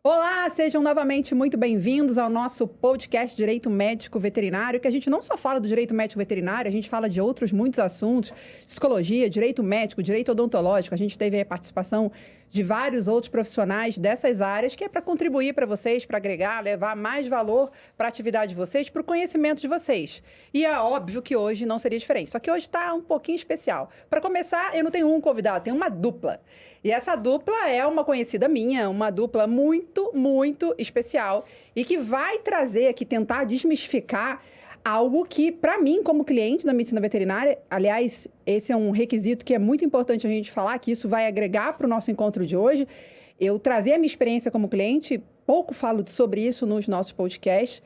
Olá, sejam novamente muito bem-vindos ao nosso podcast Direito Médico Veterinário, que a gente não só fala do direito médico veterinário, a gente fala de outros muitos assuntos, psicologia, direito médico, direito odontológico. A gente teve a participação de vários outros profissionais dessas áreas, que é para contribuir para vocês, para agregar, levar mais valor para a atividade de vocês, para o conhecimento de vocês. E é óbvio que hoje não seria diferente, só que hoje está um pouquinho especial. Para começar, eu não tenho um convidado, tenho uma dupla. E essa dupla é uma conhecida minha, uma dupla muito, muito especial e que vai trazer aqui, tentar desmistificar algo que, para mim, como cliente da medicina veterinária, aliás, esse é um requisito que é muito importante a gente falar, que isso vai agregar para o nosso encontro de hoje. Eu trazer a minha experiência como cliente, pouco falo sobre isso nos nossos podcasts,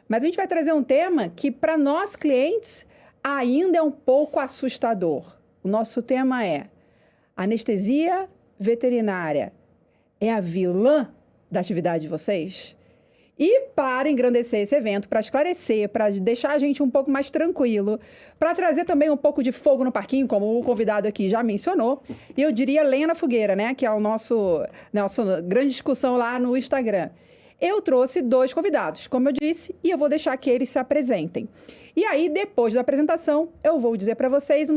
mas a gente vai trazer um tema que, para nós clientes, ainda é um pouco assustador. O nosso tema é anestesia veterinária é a vilã da atividade de vocês? E para engrandecer esse evento, para esclarecer, para deixar a gente um pouco mais tranquilo, para trazer também um pouco de fogo no parquinho, como o convidado aqui já mencionou, e eu diria lenha na fogueira, né? Que é o nossa grande discussão lá no Instagram. Eu trouxe dois convidados, como eu disse, e eu vou deixar que eles se apresentem. E aí, depois da apresentação, eu vou dizer para vocês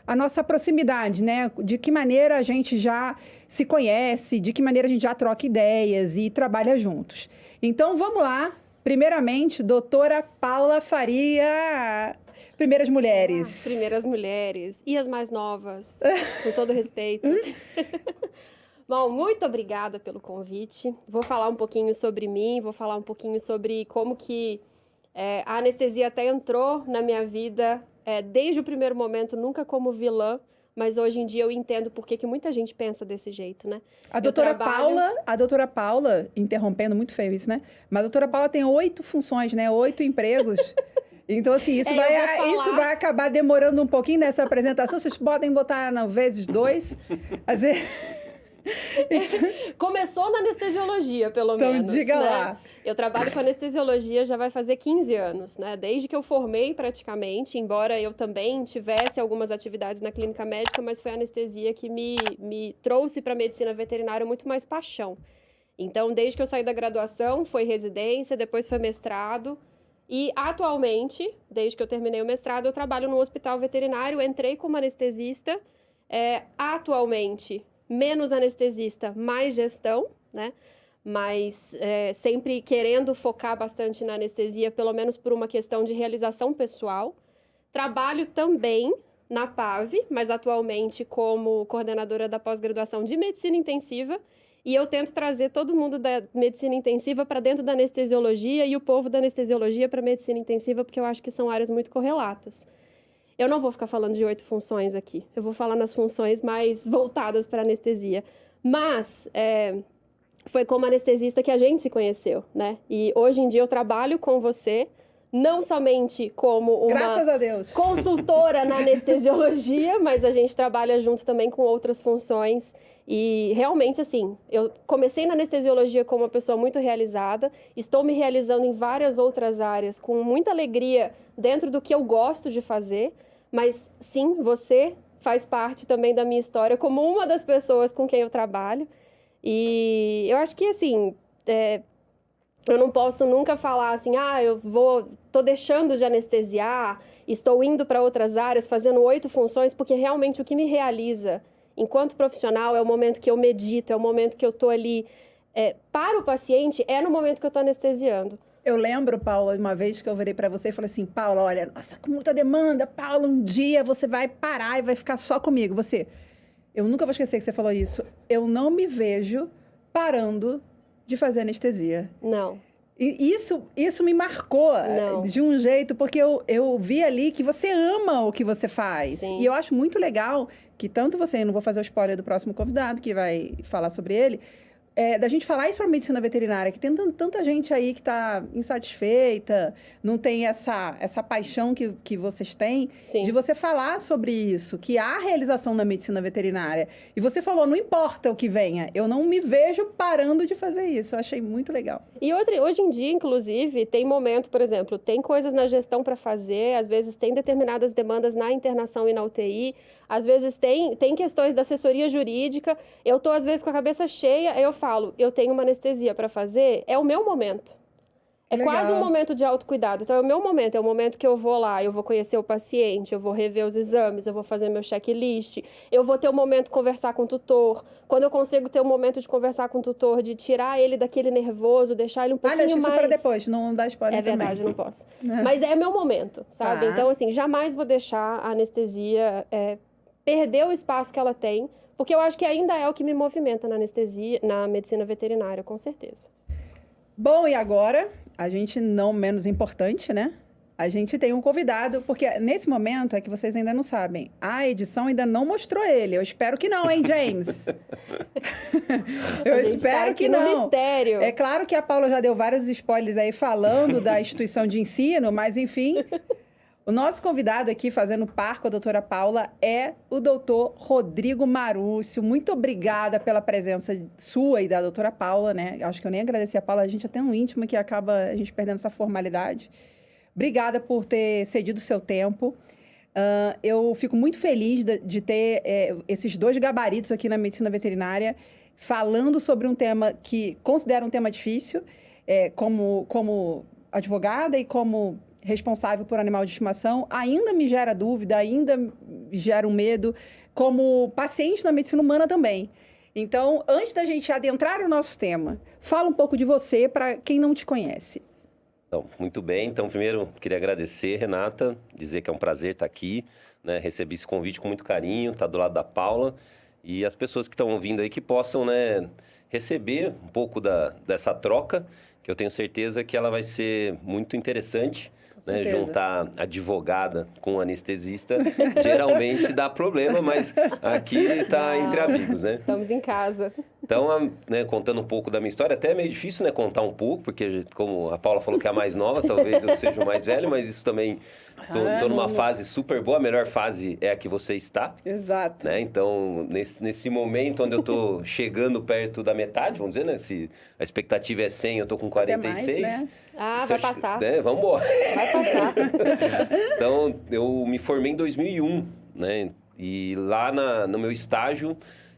a nossa proximidade, né? De que maneira a gente já se conhece, de que maneira a gente já troca ideias e trabalha juntos. Então, vamos lá. Primeiramente, doutora Paula Faria, Primeiras Mulheres. Primeiras Mulheres. E as mais novas, com todo respeito. Bom, muito obrigada pelo convite. Vou falar um pouquinho sobre mim, vou falar um pouquinho sobre como que a anestesia até entrou na minha vida desde o primeiro momento, nunca como vilã, mas hoje em dia eu entendo por que muita gente pensa desse jeito, né? A doutora Paula, interrompendo, muito feio isso, né? Mas a doutora Paula tem 8 funções, né? 8 empregos. Então, assim, isso vai acabar demorando um pouquinho nessa apresentação. Vocês podem botar no vezes 2. Assim... Começou na anestesiologia, pelo menos. Então, diga lá. Eu trabalho com anestesiologia já vai fazer 15 anos, né? Desde que eu formei, praticamente, embora eu também tivesse algumas atividades na clínica médica, mas foi a anestesia que me trouxe para a medicina veterinária muito mais paixão. Então, desde que eu saí da graduação, foi residência, depois foi mestrado. E, atualmente, desde que eu terminei o mestrado, eu trabalho no hospital veterinário, entrei como anestesista. Atualmente, menos anestesista, mais gestão, né? Mas sempre querendo focar bastante na anestesia, pelo menos por uma questão de realização pessoal. Trabalho também na PAV, mas atualmente como coordenadora da pós-graduação de medicina intensiva. E eu tento trazer todo mundo da medicina intensiva para dentro da anestesiologia e o povo da anestesiologia para medicina intensiva, porque eu acho que são áreas muito correlatas. Eu não vou ficar falando de 8 funções aqui. Eu vou falar nas funções mais voltadas para anestesia. Mas foi como anestesista que a gente se conheceu, né? E hoje em dia eu trabalho com você, não somente como uma Graças a Deus. Consultora na anestesiologia, mas a gente trabalha junto também com outras funções. E realmente, assim, eu comecei na anestesiologia como uma pessoa muito realizada, estou me realizando em várias outras áreas com muita alegria dentro do que eu gosto de fazer, mas sim, você faz parte também da minha história como uma das pessoas com quem eu trabalho. E eu acho que, assim, eu não posso nunca falar assim, tô deixando de anestesiar, estou indo para outras áreas, fazendo 8 funções, porque realmente o que me realiza enquanto profissional é o momento que eu medito, é o momento que eu tô ali para o paciente, é no momento que eu tô anestesiando. Eu lembro, Paula, uma vez que eu virei para você e falei assim, Paula, olha, nossa, com muita demanda, Paula, um dia você vai parar e vai ficar só comigo. Eu nunca vou esquecer que você falou isso, eu não me vejo parando de fazer anestesia. Não. E isso me marcou de um jeito, porque eu vi ali que você ama o que você faz. Sim. E eu acho muito legal que tanto você, eu não vou fazer o spoiler do próximo convidado, que vai falar sobre ele, da gente falar isso para a medicina veterinária, que tem tanta gente aí que está insatisfeita, não tem essa paixão que vocês têm, Sim. de você falar sobre isso, que há realização na medicina veterinária. E você falou, não importa o que venha, eu não me vejo parando de fazer isso. Eu achei muito legal. E hoje em dia, inclusive, tem momento, por exemplo, tem coisas na gestão para fazer, às vezes tem determinadas demandas na internação e na UTI, às vezes tem questões da assessoria jurídica, eu estou às vezes com a cabeça cheia, eu falo, eu tenho uma anestesia para fazer, é o meu momento. É Legal. quase um momento de autocuidado. Então, é o meu momento, é o momento que eu vou lá, eu vou conhecer o paciente, eu vou rever os exames, eu vou fazer meu checklist, eu vou ter um momento de conversar com o tutor. Quando eu consigo ter um momento de conversar com o tutor, de tirar ele daquele nervoso, deixar ele um pouquinho deixa mais... isso para depois, não dá spoiler também. É verdade, eu não posso. Mas é meu momento, sabe? Tá. Então, assim, jamais vou deixar a anestesia perder o espaço que ela tem, porque eu acho que ainda é o que me movimenta na anestesia, na medicina veterinária, com certeza. Bom, e agora, a gente não menos importante, né? A gente tem um convidado, porque nesse momento é que vocês ainda não sabem. A edição ainda não mostrou ele. Eu espero que não, hein, James? Eu espero que não. No mistério. É claro que a Paula já deu vários spoilers aí falando da instituição de ensino, mas enfim, o nosso convidado aqui fazendo par com a doutora Paula é o doutor Rodrigo Marúcio. Muito obrigada pela presença sua e da doutora Paula, né? Acho que eu nem agradeci a Paula, a gente é tão íntimo que acaba a gente perdendo essa formalidade. Obrigada por ter cedido o seu tempo. Eu fico muito feliz de ter esses dois gabaritos aqui na medicina veterinária falando sobre um tema que considero um tema difícil, como advogada e como responsável por animal de estimação, ainda me gera dúvida, ainda me gera um medo, como paciente na medicina humana também. Então, antes da gente adentrar no nosso tema, fala um pouco de você para quem não te conhece. Então, muito bem. Então, primeiro, queria agradecer, Renata, dizer que é um prazer estar aqui, né? Recebi esse convite com muito carinho, estar do lado da Paula, e as pessoas que estão ouvindo aí que possam, né, receber um pouco dessa troca, que eu tenho certeza que ela vai ser muito interessante. Né, juntar advogada com anestesista geralmente dá problema, mas aqui está entre amigos, né? Estamos em casa. Então, né, contando um pouco da minha história, até é meio difícil, né, contar um pouco, porque como a Paula falou que é a mais nova, talvez eu seja o mais velho, mas isso também, tô numa fase super boa, a melhor fase é a que você está. Exato. Né? Então, nesse momento onde eu tô chegando perto da metade, vamos dizer, né, se a expectativa é 100, eu tô com 46. Mais, né? Vai passar. Né, vamos embora. Vai passar. Então, eu me formei em 2001, né, e lá no meu estágio,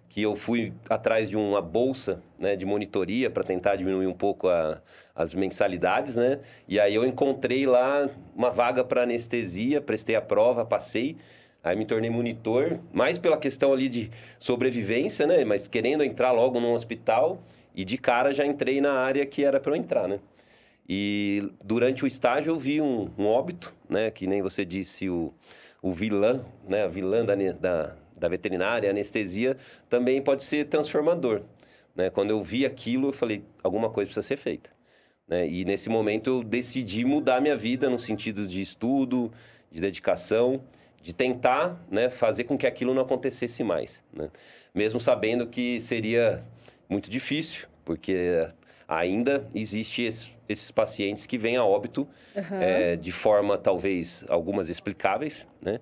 que eu fui atrás de uma bolsa, né, de monitoria para tentar diminuir um pouco as mensalidades, né? E aí eu encontrei lá uma vaga para anestesia, prestei a prova, passei, aí me tornei monitor, mais pela questão ali de sobrevivência, né? Mas querendo entrar logo num hospital e de cara já entrei na área que era para eu entrar, né? E durante o estágio eu vi um óbito, né? Que nem você disse, o vilã, né? A vilã da veterinária, a anestesia, também pode ser transformador, né? Quando eu vi aquilo, eu falei, alguma coisa precisa ser feita, né? E nesse momento eu decidi mudar minha vida no sentido de estudo, de dedicação, de tentar, né, fazer com que aquilo não acontecesse mais, né? Mesmo sabendo que seria muito difícil, porque ainda existe esses pacientes que vêm a óbito de forma, talvez, algumas explicáveis, né?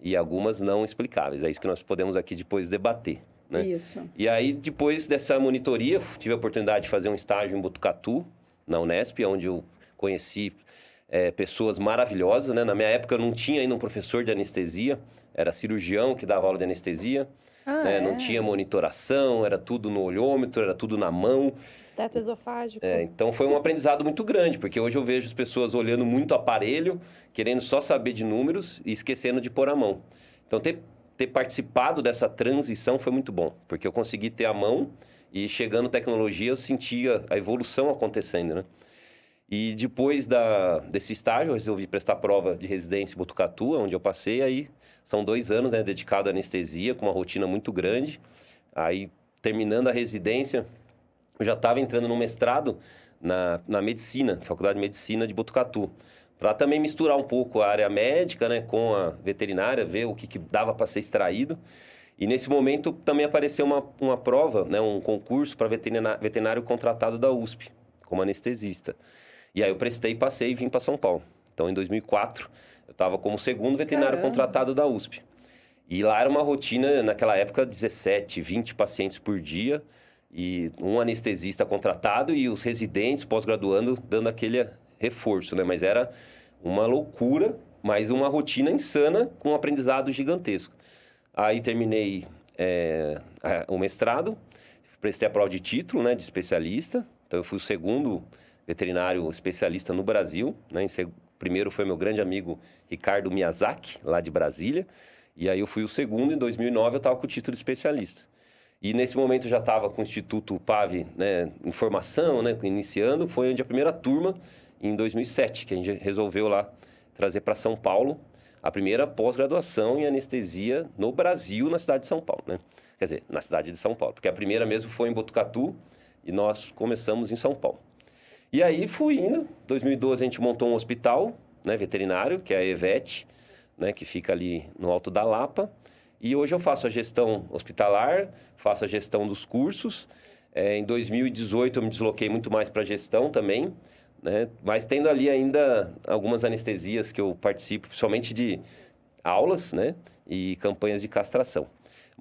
E algumas não explicáveis. É isso que nós podemos aqui depois debater, né? Isso. E aí, depois dessa monitoria, tive a oportunidade de fazer um estágio em Botucatu, na Unesp, onde eu conheci pessoas maravilhosas, né? Na minha época, eu não tinha ainda um professor de anestesia, era cirurgião que dava aula de anestesia, né? Não tinha monitoração, era tudo no olhômetro, era tudo na mão. Esteto esofágico. Então, foi um aprendizado muito grande, porque hoje eu vejo as pessoas olhando muito aparelho, querendo só saber de números e esquecendo de pôr a mão. Então, ter participado dessa transição foi muito bom, porque eu consegui ter a mão e chegando tecnologia eu sentia a evolução acontecendo, né? E depois desse estágio eu resolvi prestar prova de residência em Botucatu, onde eu passei, aí são 2 anos, né, dedicado à anestesia, com uma rotina muito grande. Aí, terminando a residência, eu já estava entrando no mestrado na medicina, Faculdade de Medicina de Botucatu, para também misturar um pouco a área médica, né, com a veterinária, ver o que dava para ser extraído. E nesse momento também apareceu uma prova, né, um concurso para veterinário contratado da USP, como anestesista. E aí eu prestei, passei e vim para São Paulo. Então, em 2004, eu estava como segundo veterinário contratado da USP. E lá era uma rotina, naquela época, 17, 20 pacientes por dia, e um anestesista contratado e os residentes pós-graduando dando aquele reforço, né? Mas era uma loucura, mas uma rotina insana com um aprendizado gigantesco. Aí terminei o mestrado, prestei a prova de título, né, de especialista. Então, eu fui o segundo veterinário especialista no Brasil, né? Primeiro foi meu grande amigo Ricardo Miyazaki, lá de Brasília. E aí eu fui o segundo, em 2009 eu estava com o título de especialista. E nesse momento eu já estava com o Instituto PAV, né, em formação, né, iniciando. Foi onde a primeira turma, em 2007, que a gente resolveu lá trazer para São Paulo a primeira pós-graduação em anestesia no Brasil, na cidade de São Paulo, né? Quer dizer, na cidade de São Paulo, porque a primeira mesmo foi em Botucatu e nós começamos em São Paulo. E aí fui indo, em 2012 a gente montou um hospital, né, veterinário, que é a EVET, né, que fica ali no Alto da Lapa. E hoje eu faço a gestão hospitalar, faço a gestão dos cursos. Em 2018 eu me desloquei muito mais para a gestão também, né, mas tendo ali ainda algumas anestesias que eu participo, principalmente de aulas, né, e campanhas de castração.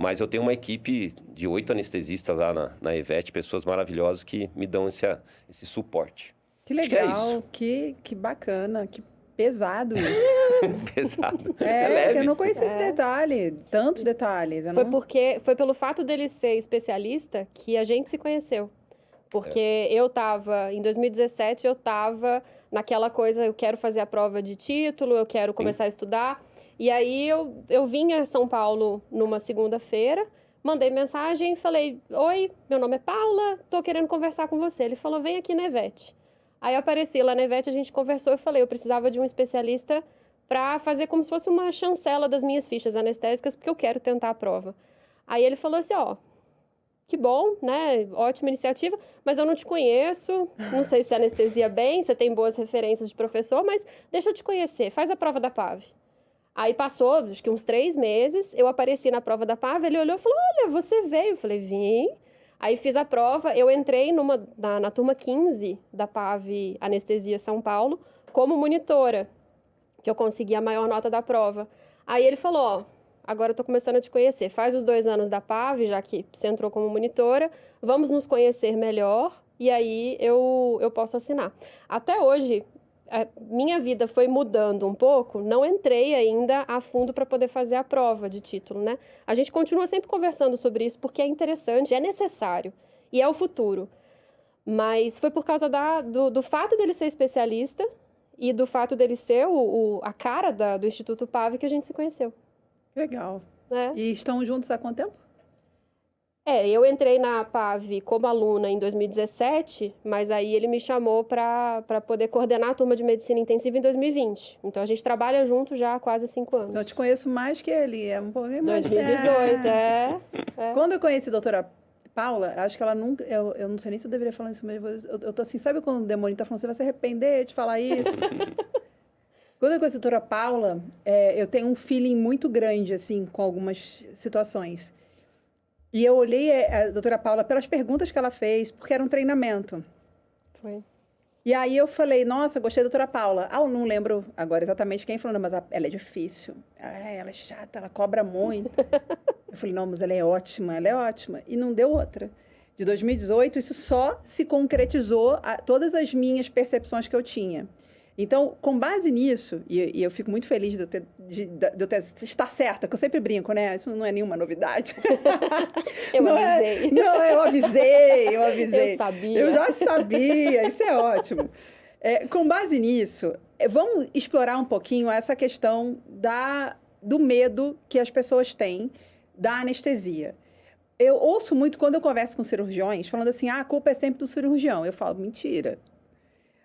Mas eu tenho uma equipe de 8 anestesistas lá na EVET, pessoas maravilhosas que me dão esse suporte. Que legal, Acho que bacana, que pesado isso. Pesado. É leve. eu não conhecia esse detalhe, tantos detalhes. Eu não... Foi pelo fato dele ser especialista que a gente se conheceu. Porque em 2017, eu estava naquela coisa, eu quero fazer a prova de título, eu quero começar a estudar. E aí eu vim a São Paulo numa segunda-feira, mandei mensagem e falei, oi, meu nome é Paula, tô querendo conversar com você. Ele falou, vem aqui na EVET. Aí eu apareci lá na EVET, a gente conversou, eu falei, eu precisava de um especialista para fazer como se fosse uma chancela das minhas fichas anestésicas, porque eu quero tentar a prova. Aí ele falou assim, que bom, né, ótima iniciativa, mas eu não te conheço, não sei se anestesia bem, você tem boas referências de professor, mas deixa eu te conhecer, faz a prova da PAV. Aí passou, acho que uns 3 meses, eu apareci na prova da PAV, ele olhou e falou, olha, você veio. Eu falei, vim. Aí fiz a prova, eu entrei na turma 15 da PAV Anestesia São Paulo, como monitora, que eu consegui a maior nota da prova. Aí ele falou, agora eu tô começando a te conhecer, faz os 2 anos da PAV, já que você entrou como monitora, vamos nos conhecer melhor, e aí eu posso assinar. Até hoje, minha vida foi mudando um pouco, não entrei ainda a fundo para poder fazer a prova de título, né? A gente continua sempre conversando sobre isso porque é interessante, é necessário e é o futuro. Mas foi por causa do fato dele ser especialista e do fato dele ser a cara do Instituto PAV que a gente se conheceu. Legal. É. E estão juntos há quanto tempo? Eu entrei na PAV como aluna em 2017, mas aí ele me chamou para poder coordenar a turma de medicina intensiva em 2020. Então, a gente trabalha junto já há quase 5 anos. Eu te conheço mais que ele, é um pouquinho mais. 2018, Quando eu conheci a doutora Paula, acho que ela nunca... Eu não sei nem se eu deveria falar isso, mas eu tô assim, sabe quando o demônio tá falando, você vai se arrepender de falar isso? Quando eu conheci a doutora Paula, eu tenho um feeling muito grande, assim, com algumas situações. E eu olhei a doutora Paula pelas perguntas que ela fez, porque era um treinamento. Foi. E aí eu falei, nossa, gostei da doutora Paula. Eu não lembro agora exatamente quem falou, mas ela é difícil. Ela é chata, ela cobra muito. Eu falei, não, mas ela é ótima. E não deu outra. De 2018, isso só se concretizou todas as minhas percepções que eu tinha. Então, com base nisso, e eu fico muito feliz de eu estar certa, que eu sempre brinco, né? Isso não é nenhuma novidade. Eu avisei. Eu avisei. Eu sabia. Eu já sabia, isso é ótimo. Com base nisso, vamos explorar um pouquinho essa questão do medo que as pessoas têm da anestesia. Eu ouço muito, quando eu converso com cirurgiões, falando assim, a culpa é sempre do cirurgião. Eu falo, mentira.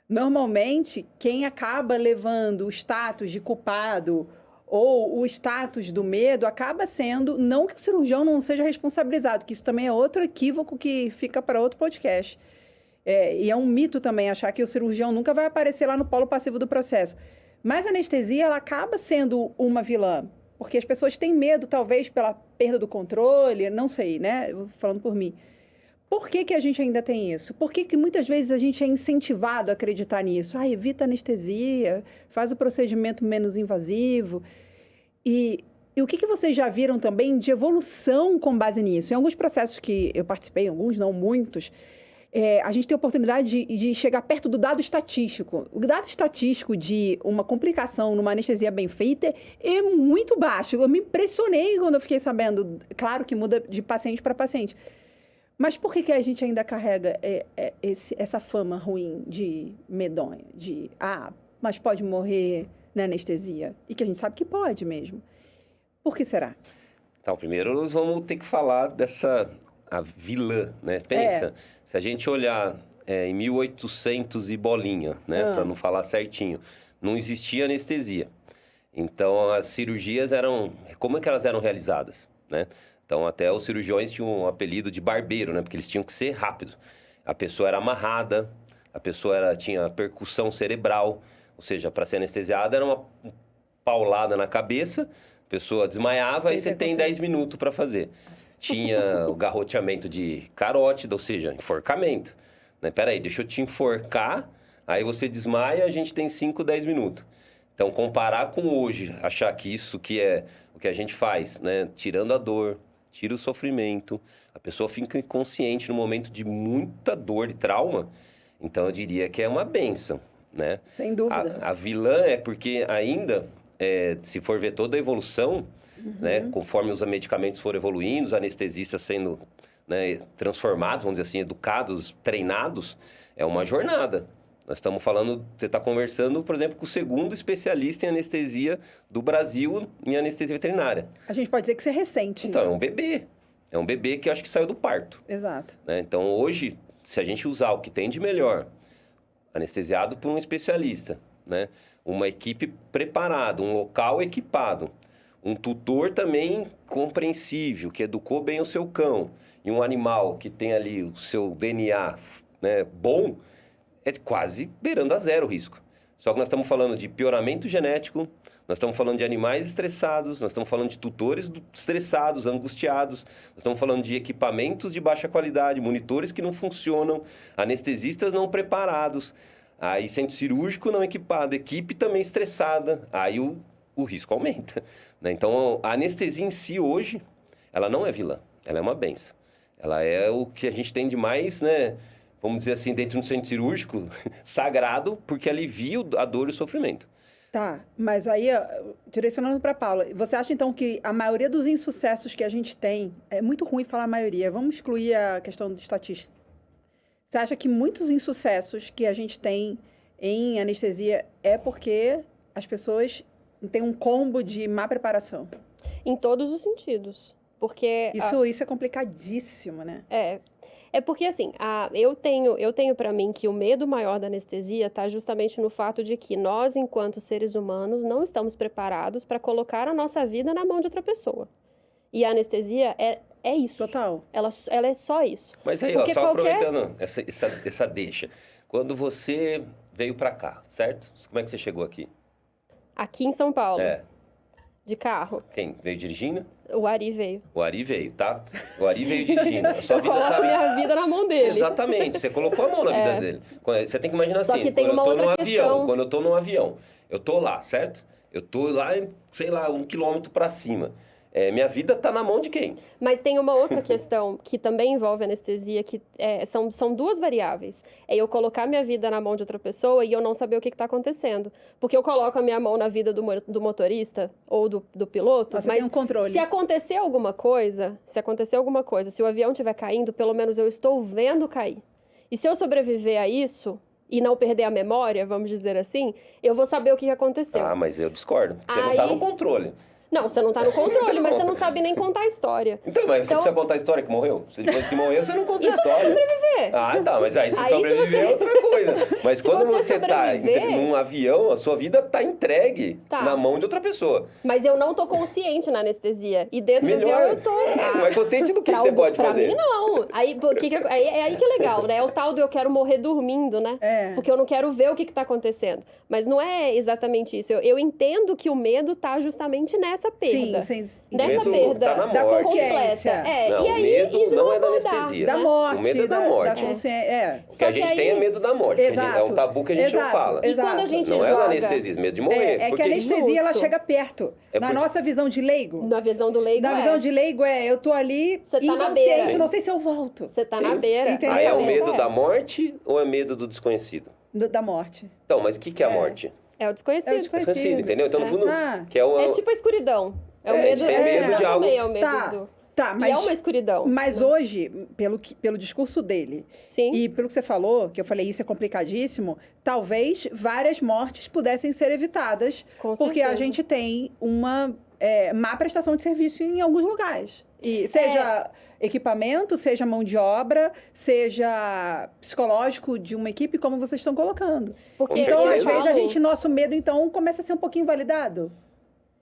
Normalmente, quem acaba levando o status de culpado ou o status do medo acaba sendo, não que o cirurgião não seja responsabilizado, que isso também é outro equívoco que fica para outro podcast. E é um mito também achar que o cirurgião nunca vai aparecer lá no polo passivo do processo. Mas a anestesia, ela acaba sendo uma vilã, porque as pessoas têm medo, talvez, pela perda do controle, não sei, né? Falando por mim. Por que a gente ainda tem isso? Por que muitas vezes a gente é incentivado a acreditar nisso? Evita a anestesia, faz o procedimento menos invasivo. E o que vocês já viram também de evolução com base nisso? Em alguns processos que eu participei, alguns não, muitos, a gente tem a oportunidade de chegar perto do dado estatístico. O dado estatístico de uma complicação numa anestesia bem feita é muito baixo. Eu me impressionei quando eu fiquei sabendo. Claro que muda de paciente para paciente. Mas por que a gente ainda carrega essa fama ruim de medonha? Mas pode morrer na anestesia. E que a gente sabe que pode mesmo. Por que será? Então, primeiro nós vamos ter que falar a vilã, né? Pensa, se a gente olhar em 1800 e bolinha, né? Para não falar certinho, não existia anestesia. Então, as cirurgias como é que elas eram realizadas, né? Então, até os cirurgiões tinham um apelido de barbeiro, né? Porque eles tinham que ser rápidos. A pessoa era amarrada, a pessoa tinha percussão cerebral, ou seja, para ser anestesiada era uma paulada na cabeça, a pessoa desmaiava e você tem 10 minutos para fazer. Tinha o garroteamento de carótida, ou seja, enforcamento. Né? Peraí, deixa eu te enforcar, aí você desmaia, a gente tem 5, 10 minutos. Então, comparar com hoje, achar que isso que é o que a gente faz, né? Tirando a dor, tira o sofrimento, a pessoa fica inconsciente no momento de muita dor e trauma, então eu diria que é uma bênção, né? Sem dúvida. A vilã é porque ainda, se for ver toda a evolução, né? Conforme os medicamentos foram evoluindo, os anestesistas sendo, né, transformados, vamos dizer assim, educados, treinados, é uma jornada. Nós estamos falando, você está conversando, por exemplo, com o segundo especialista em anestesia do Brasil em anestesia veterinária. A gente pode dizer que isso é recente. Então, é um bebê. É um bebê que eu acho que saiu do parto. Exato. Né? Então, hoje, se a gente usar o que tem de melhor, anestesiado por um especialista, né? Uma equipe preparada, um local equipado, um tutor também compreensível, que educou bem o seu cão, e um animal que tem ali o seu DNA, né, bom, é quase beirando a zero o risco. Só que nós estamos falando de pioramento genético, nós estamos falando de animais estressados, nós estamos falando de tutores estressados, angustiados, nós estamos falando de equipamentos de baixa qualidade, monitores que não funcionam, anestesistas não preparados, aí centro cirúrgico não equipado, equipe também estressada, aí o risco aumenta. Né? Então, a anestesia em si hoje, ela não é vilã, ela é uma benção. Ela é o que a gente tem de mais, né? Vamos dizer assim, dentro do centro cirúrgico, sagrado, porque alivia a dor e o sofrimento. Tá, mas aí, direcionando para Paula, você acha então que a maioria dos insucessos que a gente tem, é muito ruim falar a maioria, vamos excluir a questão de estatística. Você acha que muitos insucessos que a gente tem em anestesia é porque as pessoas têm um combo de má preparação? Em todos os sentidos. Porque... Isso é complicadíssimo, né? É porque, assim, eu tenho para mim que o medo maior da anestesia está justamente no fato de que nós, enquanto seres humanos, não estamos preparados para colocar a nossa vida na mão de outra pessoa. E a anestesia é isso. Total. Ela é só isso. Mas aí, ó, só aproveitando essa deixa. Quando você veio para cá, certo? Como é que você chegou aqui? Aqui em São Paulo. De carro. Quem? Veio dirigindo? O Ari veio. O Ari veio, tá? O Ari veio dirigindo. A sua eu vida coloco minha vida na mão dele. Exatamente. Você colocou a mão na vida dele. Você tem que imaginar Só assim, que tem uma outra questão. Quando eu tô num avião, eu tô lá, certo? Eu tô lá, sei lá, 1 quilômetro para cima. Minha vida tá na mão de quem? Mas tem uma outra questão que também envolve anestesia, que são duas variáveis. É eu colocar minha vida na mão de outra pessoa e eu não saber o que está acontecendo. Porque eu coloco a minha mão na vida do motorista ou do piloto, mas tem um controle. Se acontecer alguma coisa, se o avião estiver caindo, pelo menos eu estou vendo cair. E se eu sobreviver a isso e não perder a memória, vamos dizer assim, eu vou saber o que aconteceu. Ah, mas eu discordo. Você não tá no controle. Não, você não está no controle, mas você não sabe nem contar a história. Então, mas você precisa contar a história que morreu? Depois que morreu, você não conta a história. Isso se você sobreviver. Ah, tá, mas aí se sobreviver é outra coisa. Mas quando você tá num avião, a sua vida tá entregue na mão de outra pessoa. Mas eu não tô consciente na anestesia. E dentro do avião eu tô... Mas consciente do que você pode fazer? Pra mim, não. Aí que é legal, né? É o tal do eu quero morrer dormindo, né? Porque eu não quero ver o que tá acontecendo. Mas não é exatamente isso. Eu entendo que o medo tá justamente nessa perda. Sim, nessa perda tá da consciência. Não, o medo não é da anestesia. Da morte. O medo é da morte. Da consciência. Que a gente tem medo da morte. Exato. É um tabu que a gente não fala. E quando a gente não joga... é da anestesia, medo de morrer. É que a anestesia, ela chega perto. Na nossa visão de leigo. Na visão do leigo, Na visão de leigo, eu tô ali inconsciente, não sei se eu volto. Você tá na beira. Entendeu? Aí é o medo da morte ou é medo do desconhecido? Da morte. Então, mas o que é a morte? É o desconhecido. Desconhecido, entendeu? Então, no fundo, que é tipo a escuridão. É o medo, tem medo de algo. É o medo Tá, E é uma escuridão. Mas hoje, pelo discurso dele, Sim. e pelo que você falou, que eu falei, isso é complicadíssimo, talvez várias mortes pudessem ser evitadas, Com porque a certeza. gente tem uma má prestação de serviço em alguns lugares. E seja equipamento, seja mão de obra, seja psicológico de uma equipe, como vocês estão colocando. Porque Então, eu às vezes, falo- nosso medo, então, começa a ser um pouquinho validado.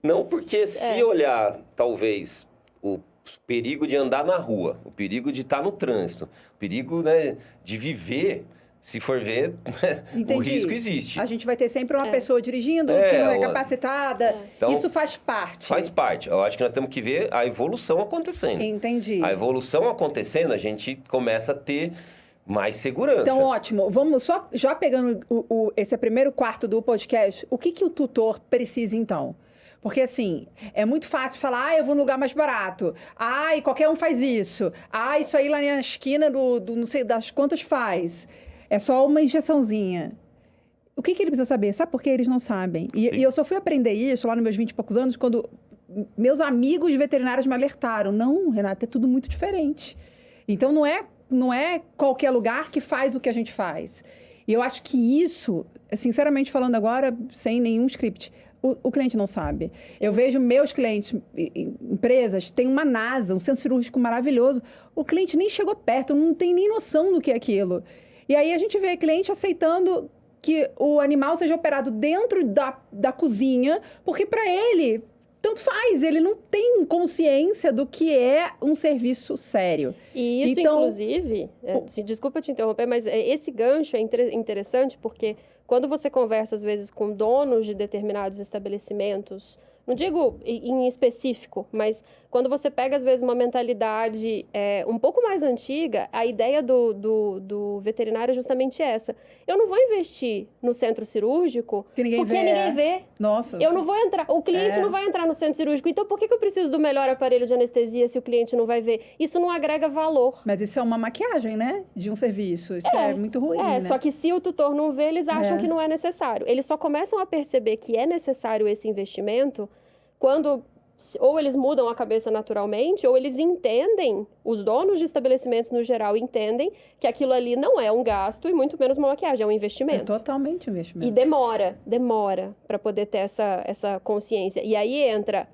Não, porque se olhar, talvez, o perigo de andar na rua, o perigo de estar no trânsito, o perigo, né, de viver, se for ver, o Entendi. risco existe. A gente vai ter sempre uma pessoa dirigindo que não é capacitada. Então, Isso faz parte. Faz parte. Eu acho que nós temos que ver a evolução acontecendo. Entendi. A evolução acontecendo, a gente começa a ter mais segurança. Então, ótimo. Vamos só, já pegando esse primeiro quarto do podcast, o que o tutor precisa, então? Porque, assim, é muito fácil falar, eu vou no lugar mais barato. E qualquer um faz isso. Isso aí lá na esquina do não sei das quantas faz. É só uma injeçãozinha. O que ele precisa saber? Sabe por que eles não sabem? E eu só fui aprender isso lá nos meus 20 e poucos anos, quando meus amigos veterinários me alertaram. Não, Renata, é tudo muito diferente. Então, não é qualquer lugar que faz o que a gente faz. E eu acho que isso, sinceramente falando agora, sem nenhum script, o cliente não sabe. Eu vejo meus clientes, empresas, tem uma NASA, um centro cirúrgico maravilhoso. O cliente nem chegou perto, não tem nem noção do que é aquilo. E aí a gente vê cliente aceitando que o animal seja operado dentro da cozinha, porque para ele, tanto faz, ele não tem consciência do que é um serviço sério. E isso, Então, inclusive, desculpa te interromper, mas esse gancho é interessante porque quando você conversa, às vezes, com donos de determinados estabelecimentos, não digo em específico, mas quando você pega, às vezes, uma mentalidade um pouco mais antiga, a ideia do veterinário é justamente essa. Eu não vou investir no centro cirúrgico Que ninguém porque vê. ninguém vê. Nossa. Eu não vou entrar, o cliente não vai entrar no centro cirúrgico, então por que eu preciso do melhor aparelho de anestesia se o cliente não vai ver? Isso não agrega valor. Mas isso é uma maquiagem, né? De um serviço. Isso é muito ruim, né? Só que se o tutor não vê, eles acham que não é necessário. Eles só começam a perceber que é necessário esse investimento quando ou eles mudam a cabeça naturalmente, ou eles entendem, os donos de estabelecimentos no geral entendem que aquilo ali não é um gasto e muito menos uma maquiagem, é um investimento. É totalmente um investimento. E demora para poder ter essa consciência. E aí entra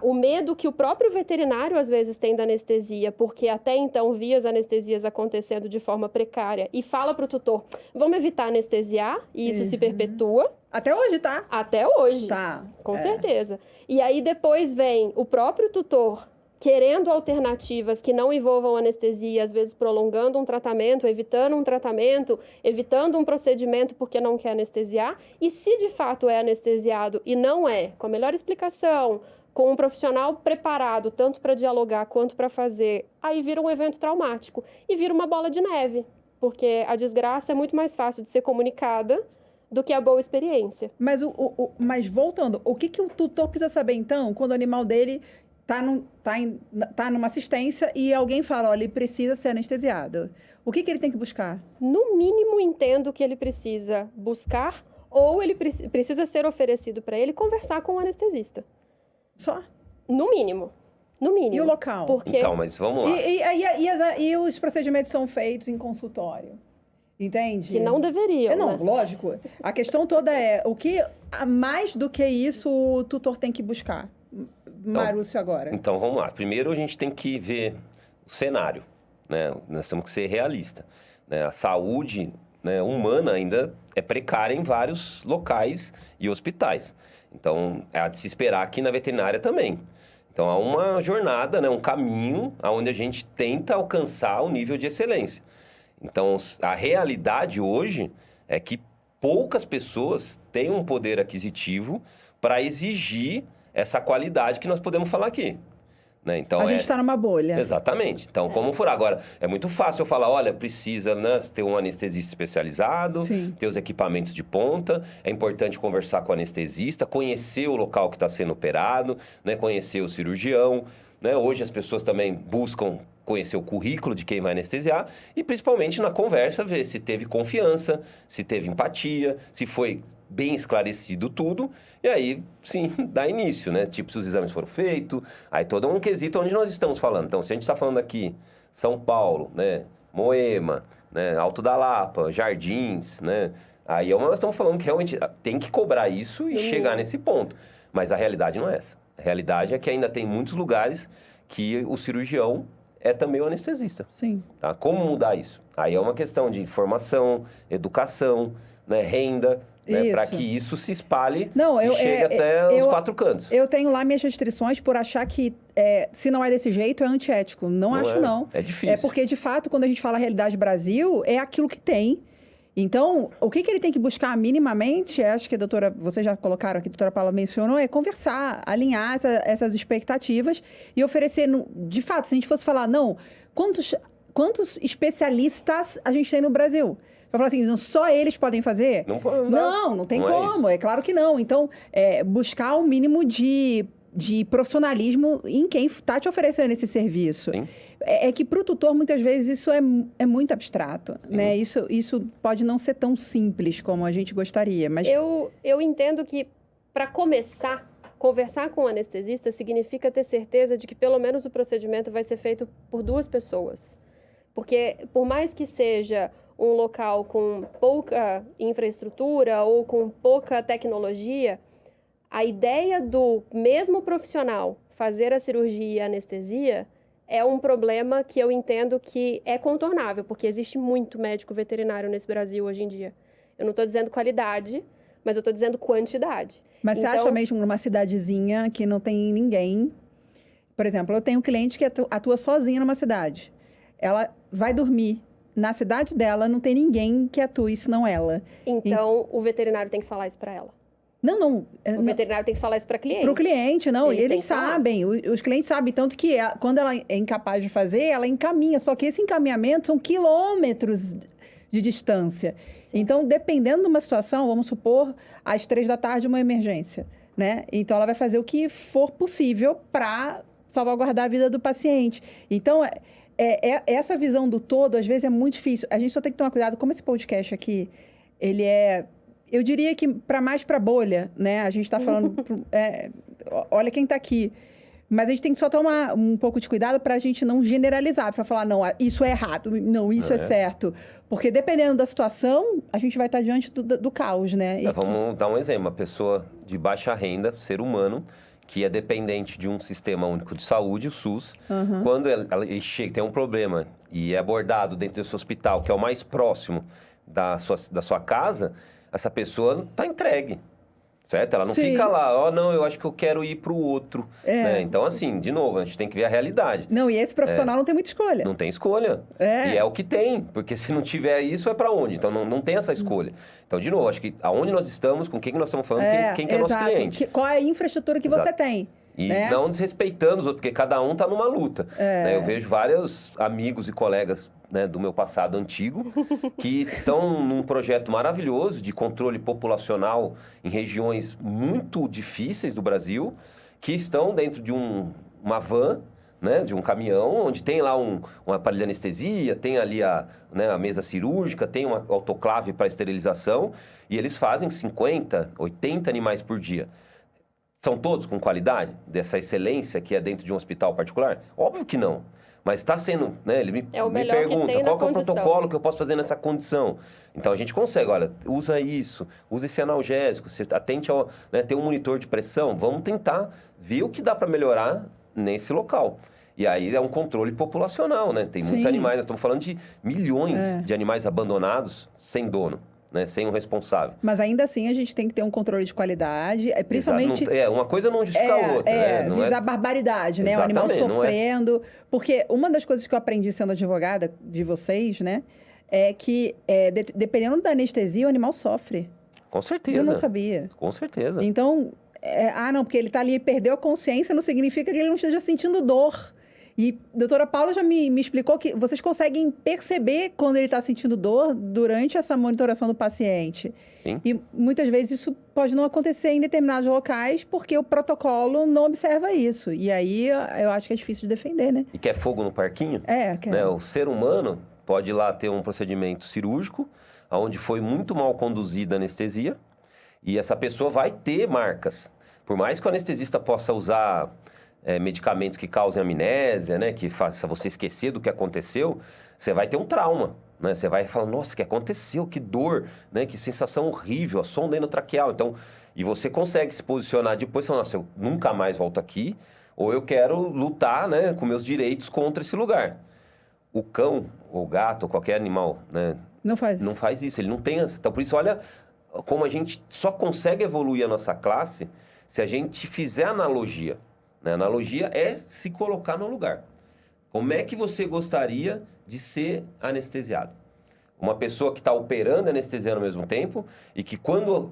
o medo que o próprio veterinário às vezes tem da anestesia, porque até então via as anestesias acontecendo de forma precária e fala para o tutor, vamos evitar anestesiar, e isso se perpetua. Até hoje, tá? Até hoje. Tá. Com certeza. E aí depois vem o próprio tutor querendo alternativas que não envolvam anestesia, às vezes prolongando um tratamento, evitando um tratamento, evitando um procedimento porque não quer anestesiar. E se de fato é anestesiado e não é, com a melhor explicação, com um profissional preparado tanto para dialogar quanto para fazer, aí vira um evento traumático e vira uma bola de neve, porque a desgraça é muito mais fácil de ser comunicada do que a boa experiência. Mas, mas voltando, o que o tutor precisa saber, então, quando o animal dele tá numa assistência e alguém fala, olha, ele precisa ser anestesiado? O que ele tem que buscar? No mínimo, entendo que ele precisa buscar ou ele precisa ser oferecido para ele conversar com o anestesista. Só? No mínimo. No mínimo. E o local? Porque... Então, mas vamos lá. E os procedimentos são feitos em consultório? Entende? Que não deveriam, Não, né? lógico. A questão toda é, o que mais do que isso o tutor tem que buscar? Marúcio agora. Então, vamos lá. Primeiro, a gente tem que ver o cenário, né? Nós temos que ser realistas, né? A saúde, né, humana ainda é precária em vários locais e hospitais. Então, é de se esperar aqui na veterinária também. Então, há uma jornada, né, um caminho onde a gente tenta alcançar o nível de excelência. Então, a realidade hoje é que poucas pessoas têm um poder aquisitivo para exigir essa qualidade que nós podemos falar aqui. Né? Então, a gente está numa bolha. Exatamente. Então, como for agora, é muito fácil eu falar, olha, precisa, né, ter um anestesista especializado, Sim. ter os equipamentos de ponta, é importante conversar com o anestesista, conhecer o local que está sendo operado, né, conhecer o cirurgião. Né? Hoje as pessoas também buscam conhecer o currículo de quem vai anestesiar e, principalmente, na conversa, ver se teve confiança, se teve empatia, se foi bem esclarecido tudo. E aí, sim, dá início, né? Tipo, se os exames foram feitos, aí todo um quesito onde nós estamos falando. Então, se a gente está falando aqui São Paulo, né? Moema, né? Alto da Lapa, Jardins, né? Aí nós estamos falando que realmente tem que cobrar isso e chegar nesse ponto. Mas a realidade não é essa. A realidade é que ainda tem muitos lugares que o cirurgião é também o anestesista. Sim. Tá? Como mudar isso? Aí é uma questão de formação, educação, né? Renda, né? Para que isso se espalhe e chegue até os 4 cantos. Eu tenho lá minhas restrições por achar que se não é desse jeito, é antiético. Não acho, não. É difícil. É porque, de fato, quando a gente fala realidade Brasil, é aquilo que tem. Então, o que ele tem que buscar minimamente, acho que vocês já colocaram aqui, a doutora Paula mencionou, é conversar, alinhar essas expectativas e oferecer, de fato, se a gente fosse falar, não, quantos especialistas a gente tem no Brasil? Eu falo assim, só eles podem fazer? Não tem como, é claro que não. Então, buscar o mínimo de profissionalismo em quem está te oferecendo esse serviço. Sim. É que para o tutor, muitas vezes, isso é muito abstrato, né? Isso pode não ser tão simples como a gente gostaria, mas... Eu entendo que, para começar, conversar com o anestesista significa ter certeza de que, pelo menos, o procedimento vai ser feito por 2 pessoas. Porque, por mais que seja um local com pouca infraestrutura ou com pouca tecnologia, a ideia do mesmo profissional fazer a cirurgia e a anestesia é um problema que eu entendo que é contornável, porque existe muito médico veterinário nesse Brasil hoje em dia. Eu não estou dizendo qualidade, mas eu estou dizendo quantidade. Mas você acha mesmo numa cidadezinha que não tem ninguém? Por exemplo, eu tenho um cliente que atua sozinha numa cidade. Ela vai dormir. Na cidade dela, não tem ninguém que atue, senão ela. Então, o veterinário tem que falar isso para ela. Não. O veterinário tem que falar isso para cliente. Para o cliente, não. Eles sabem. Os clientes sabem. Tanto que quando ela é incapaz de fazer, ela encaminha. Só que esse encaminhamento são quilômetros de distância. Sim. Então, dependendo de uma situação, vamos supor, às 3 da tarde, uma emergência, né? Então, ela vai fazer o que for possível para salvaguardar a vida do paciente. Então, essa visão do todo, às vezes, é muito difícil. A gente só tem que tomar cuidado. Como esse podcast aqui, ele é... Eu diria que mais para bolha, né? A gente está falando... olha quem está aqui. Mas a gente tem que só tomar um pouco de cuidado para a gente não generalizar. Para falar, não, isso é errado. Não, isso é certo. Porque dependendo da situação, a gente vai estar diante do caos, né? Vamos dar um exemplo. Uma pessoa de baixa renda, ser humano, que é dependente de um sistema único de saúde, o SUS. Quando ele chega, tem um problema e é abordado dentro desse hospital, que é o mais próximo da sua casa... Essa pessoa está entregue, certo? Ela não fica lá, não, eu acho que eu quero ir para o outro. Né? Então, assim, de novo, a gente tem que ver a realidade. Não, e esse profissional não tem muita escolha. Não tem escolha. E é o que tem, porque se não tiver isso, é para onde? Então, não tem essa escolha. Então, de novo, acho que aonde nós estamos, com quem que nós estamos falando, quem que é nosso cliente. Qual é a infraestrutura que você tem. E não desrespeitando os outros, porque cada um está numa luta. Né? Eu vejo vários amigos e colegas, né, do meu passado antigo que estão num projeto maravilhoso de controle populacional em regiões muito difíceis do Brasil, que estão dentro de uma van, né, de um caminhão, onde tem lá um aparelho de anestesia, tem ali a mesa cirúrgica, tem uma autoclave para esterilização, e eles fazem 50, 80 animais por dia. São todos com qualidade, dessa excelência que é dentro de um hospital particular? Óbvio que não. Mas está sendo, né? Ele me pergunta, qual que é o protocolo que eu posso fazer nessa condição? Então, a gente consegue, olha, usa isso, usa esse analgésico, você atente ao... Né, tem um monitor de pressão, vamos tentar ver o que dá para melhorar nesse local. E aí é um controle populacional, né? Tem muitos animais, nós estamos falando de milhões de animais abandonados sem dono. Né, sem um responsável. Mas ainda assim a gente tem que ter um controle de qualidade, principalmente... uma coisa não justifica a outra. Né? Não visar barbaridade, né? Exatamente, o animal sofrendo. Porque uma das coisas que eu aprendi sendo advogada de vocês, né? É que dependendo da anestesia, o animal sofre. Com certeza. Eu não sabia. Com certeza. Então, não, porque ele está ali e perdeu a consciência, não significa que ele não esteja sentindo dor. E a doutora Paula já me explicou que vocês conseguem perceber quando ele está sentindo dor durante essa monitoração do paciente. Sim. E muitas vezes isso pode não acontecer em determinados locais porque o protocolo não observa isso. E aí eu acho que é difícil de defender, né? E quer fogo no parquinho? Quer. Né? O ser humano pode ir lá ter um procedimento cirúrgico, onde foi muito mal conduzida a anestesia, e essa pessoa vai ter marcas. Por mais que o anestesista possa usar medicamentos que causem amnésia, né? Que faça você esquecer do que aconteceu, você vai ter um trauma. Né? Você vai falar, nossa, o que aconteceu? Que dor, né? Que sensação horrível, a sonda endotraqueal. Então, e você consegue se posicionar depois e falar, nossa, eu nunca mais volto aqui, ou eu quero lutar, né, com meus direitos contra esse lugar. O cão, ou o gato, ou qualquer animal, né? Não faz isso, ele não tem... Então, por isso, olha como a gente só consegue evoluir a nossa classe se a gente fizer analogia. Né? Analogia é se colocar no lugar. Como é que você gostaria de ser anestesiado? Uma pessoa que está operando e anestesiando ao mesmo tempo e que quando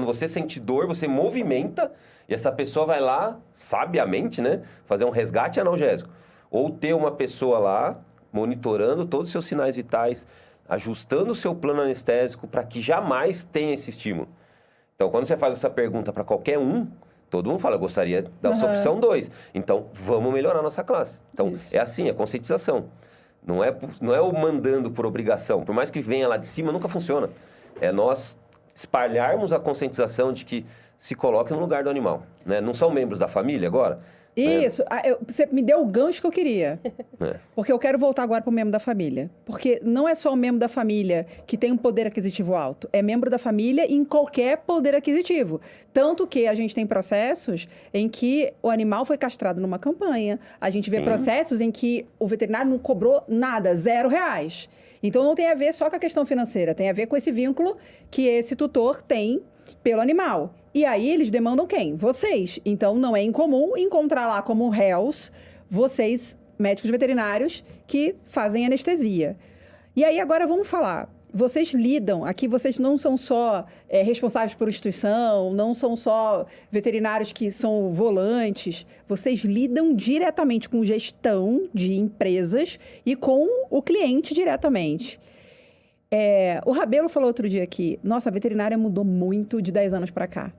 você sente dor, você movimenta e essa pessoa vai lá, sabiamente, né, fazer um resgate analgésico. Ou ter uma pessoa lá monitorando todos os seus sinais vitais, ajustando o seu plano anestésico para que jamais tenha esse estímulo. Então, quando você faz essa pergunta para qualquer um, todo mundo fala, eu gostaria da sua opção 2. Então, vamos melhorar a nossa classe. Então, é assim, é conscientização. Não é o mandando por obrigação. Por mais que venha lá de cima, nunca funciona. É nós espalharmos a conscientização de que se coloque no lugar do animal. Né? Não são membros da família agora? Isso. Você me deu o gancho que eu queria. Porque eu quero voltar agora para o membro da família. Porque não é só o membro da família que tem um poder aquisitivo alto. É membro da família em qualquer poder aquisitivo. Tanto que a gente tem processos em que o animal foi castrado numa campanha. A gente vê processos em que o veterinário não cobrou nada, R$0. Então, não tem a ver só com a questão financeira. Tem a ver com esse vínculo que esse tutor tem pelo animal. E aí, eles demandam quem? Vocês. Então, não é incomum encontrar lá como réus vocês, médicos veterinários, que fazem anestesia. E aí, agora vamos falar. Vocês lidam, aqui vocês não são só responsáveis por instituição, não são só veterinários que são volantes. Vocês lidam diretamente com gestão de empresas e com o cliente diretamente. O Rabelo falou outro dia aqui, nossa, a veterinária mudou muito de 10 anos para cá.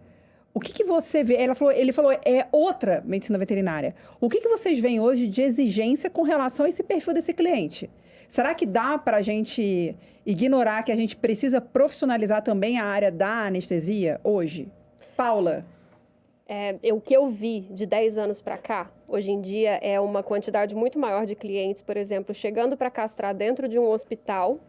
O que você vê? Ele falou, é outra medicina veterinária. O que vocês veem hoje de exigência com relação a esse perfil desse cliente? Será que dá para a gente ignorar que a gente precisa profissionalizar também a área da anestesia hoje? Paula? O que eu vi de 10 anos para cá, hoje em dia, é uma quantidade muito maior de clientes, por exemplo, chegando para castrar dentro de um hospital,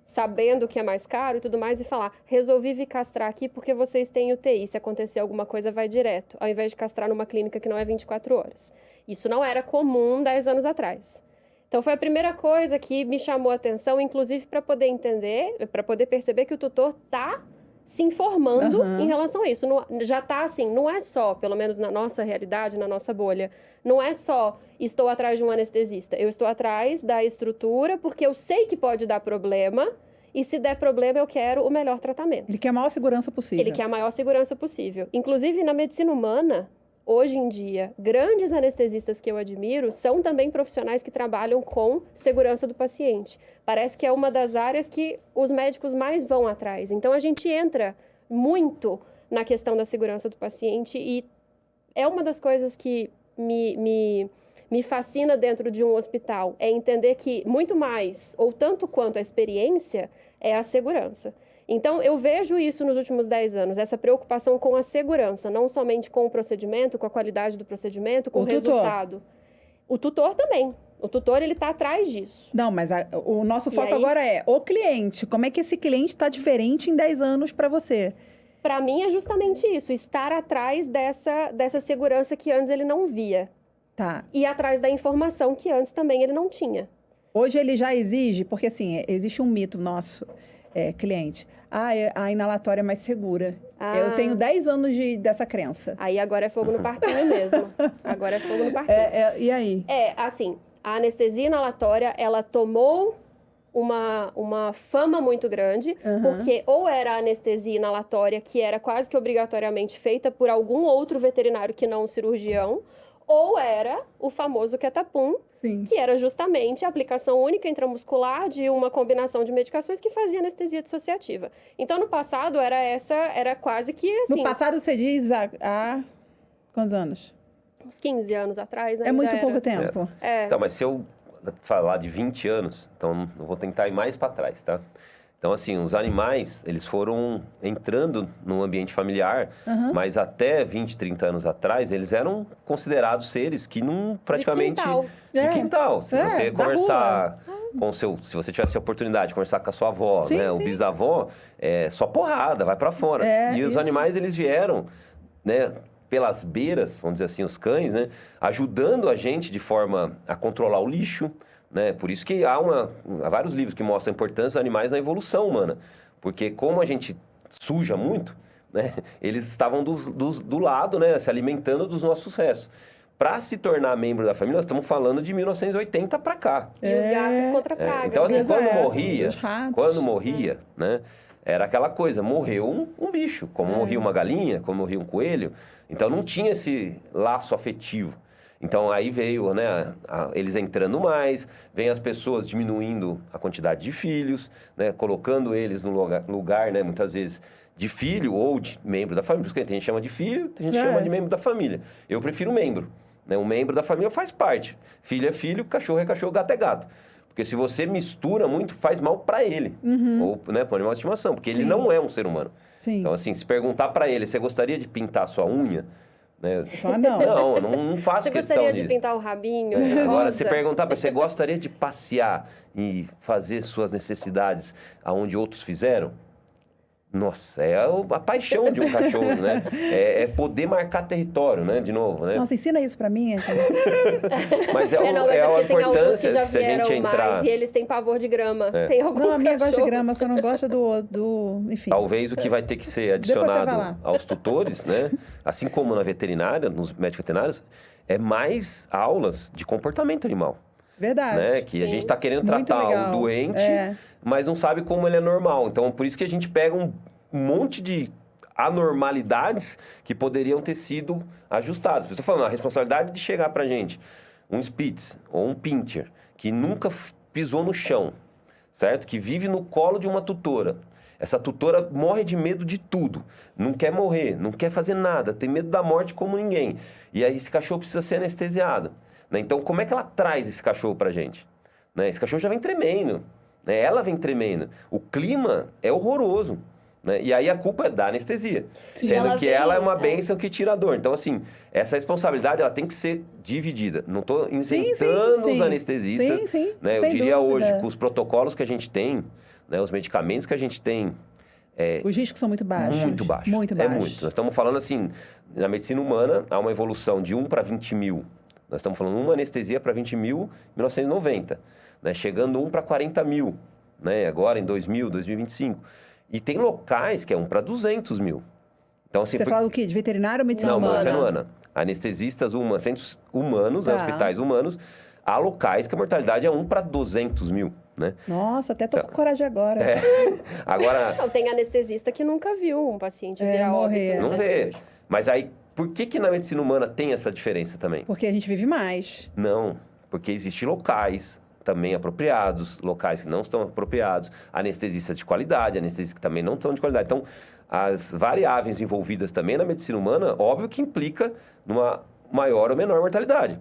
sabendo que é mais caro e tudo mais, e falar, resolvi vir castrar aqui porque vocês têm UTI, se acontecer alguma coisa vai direto, ao invés de castrar numa clínica que não é 24 horas. Isso não era comum 10 anos atrás. Então, foi a primeira coisa que me chamou a atenção, inclusive para poder entender, para poder perceber que o tutor está se informando em relação a isso. Já está assim, não é só, pelo menos na nossa realidade, na nossa bolha, não é só estou atrás de um anestesista. Eu estou atrás da estrutura porque eu sei que pode dar problema e se der problema eu quero o melhor tratamento. Ele quer a maior segurança possível. Ele quer a maior segurança possível. Inclusive, na medicina humana, hoje em dia, grandes anestesistas que eu admiro são também profissionais que trabalham com segurança do paciente. Parece que é uma das áreas que os médicos mais vão atrás. Então, a gente entra muito na questão da segurança do paciente e é uma das coisas que me fascina dentro de um hospital, é entender que muito mais, ou tanto quanto a experiência, é a segurança. Então, eu vejo isso nos últimos 10 anos, essa preocupação com a segurança, não somente com o procedimento, com a qualidade do procedimento, com o resultado. O tutor também. O tutor, ele está atrás disso. Não, mas o nosso foco agora é o cliente. Como é que esse cliente está diferente em 10 anos para você? Para mim, é justamente isso, estar atrás dessa segurança que antes ele não via. Tá. E atrás da informação que antes também ele não tinha. Hoje ele já exige, porque assim, existe um mito nosso, cliente. A inalatória é mais segura. Eu tenho 10 anos dessa crença. Aí agora é fogo no parquinho mesmo. Agora é fogo no parquinho. E aí? Assim, a anestesia inalatória, ela tomou uma fama muito grande, porque ou era a anestesia inalatória, que era quase que obrigatoriamente feita por algum outro veterinário que não um cirurgião, ou era o famoso ketapum, Sim. que era justamente a aplicação única intramuscular de uma combinação de medicações que fazia anestesia dissociativa. Então, no passado, era quase que assim... No passado, você diz há quantos anos? Uns 15 anos atrás, É ainda muito era. pouco tempo. É. Então, mas se eu falar de 20 anos, então eu vou tentar ir mais para trás, tá? Então, assim, os animais, eles foram entrando no ambiente familiar, mas até 20, 30 anos atrás, eles eram considerados seres que não praticamente... quintal. De quintal. Se É, você da conversar com o seu... Se você tivesse a oportunidade de conversar com a sua avó, Sim, né? O sim. bisavó, é só porrada, vai para fora. É, e os isso. animais, eles vieram, né? Pelas beiras, vamos dizer assim, os cães, né? Ajudando a gente de forma a controlar o lixo, né? Por isso que há vários livros que mostram a importância dos animais na evolução humana. Porque como a gente suja muito, né? Eles estavam do lado, né? Se alimentando dos nossos restos. Para se tornar membro da família, nós estamos falando de 1980 para cá. E os gatos contra pragas. Então, assim, né? quando morria, né? Era aquela coisa, morreu um bicho, como morria uma galinha, como morria um coelho. Então, não tinha esse laço afetivo. Então, aí veio, né, eles entrando mais, vem as pessoas diminuindo a quantidade de filhos, né, colocando eles no lugar, né, muitas vezes, de filho ou de membro da família. Porque tem gente que chama de filho, tem gente que chama de membro da família. Eu prefiro membro. Né? Um membro da família faz parte. Filho é filho, cachorro é cachorro, gato é gato. Porque se você mistura muito, faz mal para ele. Ou, né, para o animal de estimação. Porque ele não é um ser humano. Sim. Então, assim, se perguntar para ele, você gostaria de pintar a sua unha? Né? Não faço Você questão gostaria de pintar o rabinho de Agora, rosa? se perguntar para você, gostaria de passear e fazer suas necessidades aonde outros fizeram? Nossa, é a paixão de um cachorro, né? É poder marcar território, né? De novo, né? Nossa, ensina isso pra mim. Mas porque a tem alguns importância que já que se a gente vieram entrar... mais e eles têm pavor de grama. Tem alguns Não, a minha gosta de cachorros. grama, só não gosta do enfim. Talvez o que vai ter que ser Depois você vai lá. adicionado aos tutores, né? Assim como na veterinária, nos médicos veterinários, é mais aulas de comportamento animal. Verdade. Né? Que a gente está querendo Muito tratar legal. o doente, mas não sabe como ele é normal. Então, por isso que a gente pega um monte de anormalidades que poderiam ter sido ajustadas. Eu estou falando, a responsabilidade de chegar para a gente um Spitz ou um Pinscher que nunca pisou no chão, certo? Que vive no colo de uma tutora. Essa tutora morre de medo de tudo. Não quer morrer, não quer fazer nada, tem medo da morte como ninguém. E aí esse cachorro precisa ser anestesiado. Né? Então, como é que ela traz esse cachorro para a gente? Né? Esse cachorro já vem tremendo. Né? Ela vem tremendo. O clima é horroroso. Né? E aí a culpa é da anestesia. Sim. Sendo que ela é uma bênção que tira a dor. Então, assim, essa responsabilidade ela tem que ser dividida. Não estou isentando os anestesistas. Né? Eu diria hoje, com os protocolos que a gente tem, né? Os medicamentos que a gente tem... Os riscos são muito baixos. Muito baixos. Muito baixos. É muito. Nós estamos falando assim, na medicina humana, há uma evolução de 1 para 20 mil. Nós estamos falando uma anestesia para 20 mil em 1990. Né? Chegando 1 para 40 mil, né? Agora em 2000, 2025. E tem locais que é 1 para 200 mil. Então, assim, Você fala o quê? De veterinário ou medicina humana? Não, medicina humana. Anestesistas humanos, centros humanos, hospitais humanos, há locais que a mortalidade é 1 para 200 mil. Né? Nossa, até tô com coragem agora. Agora... Não, tem anestesista que nunca viu um paciente virar morrer. óbito. Não vê. Mas aí, por que na medicina humana tem essa diferença também? Porque a gente vive mais. Não, porque existem locais também apropriados, locais que não estão apropriados, anestesistas de qualidade, anestesistas que também não estão de qualidade. Então, as variáveis envolvidas também na medicina humana, óbvio que implica numa maior ou menor mortalidade.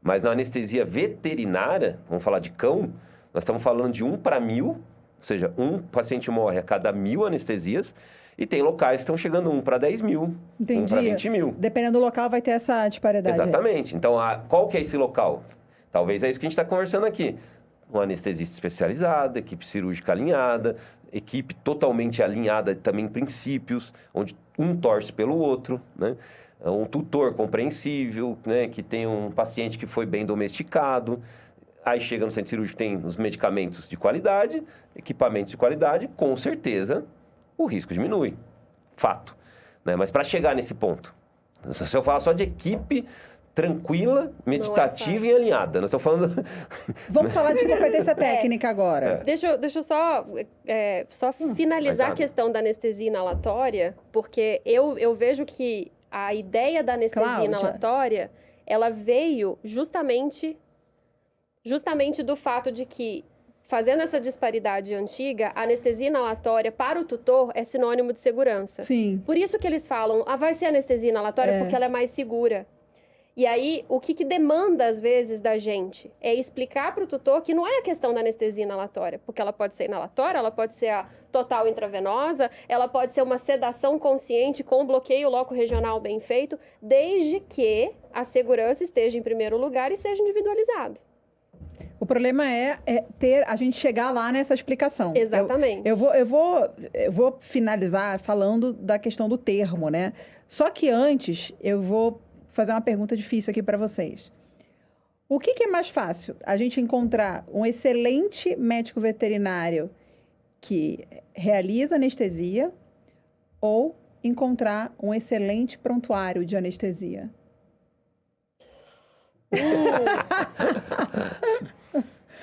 Mas na anestesia veterinária, vamos falar de cão, nós estamos falando de 1 para 1000, ou seja, um paciente morre a cada 1000 anestesias, e tem locais que estão chegando 1 para 10 mil, Entendi. 1 para 20 mil. Dependendo do local, vai ter essa disparidade. Exatamente. Então, qual que é esse local? Talvez é isso que a gente está conversando aqui. Um anestesista especializado, equipe cirúrgica alinhada, equipe totalmente alinhada também em princípios, onde um torce pelo outro, né? Um tutor compreensível, né? Que tem um paciente que foi bem domesticado. Aí chega no centro cirúrgico, tem os medicamentos de qualidade, equipamentos de qualidade, com certeza o risco diminui. Fato. Né? Mas para chegar nesse ponto, se eu falar só de equipe tranquila, meditativa e alinhada, nós estamos falando... Vamos falar de competência técnica agora. Deixa eu só finalizar a questão da anestesia inalatória, porque eu vejo que a ideia da anestesia Cláudia. inalatória ela veio justamente do fato de que, fazendo essa disparidade antiga, a anestesia inalatória para o tutor é sinônimo de segurança. Sim. Por isso que eles falam, vai ser anestesia inalatória porque ela é mais segura. E aí, o que demanda, às vezes, da gente é explicar para o tutor que não é a questão da anestesia inalatória, porque ela pode ser inalatória, ela pode ser a total intravenosa, ela pode ser uma sedação consciente com bloqueio loco-regional bem feito, desde que a segurança esteja em primeiro lugar e seja individualizado. O problema é ter a gente chegar lá nessa explicação. Exatamente. Eu vou finalizar falando da questão do termo, né? Só que antes, eu vou fazer uma pergunta difícil aqui para vocês. O que é mais fácil? A gente encontrar um excelente médico veterinário que realiza anestesia ou encontrar um excelente prontuário de anestesia?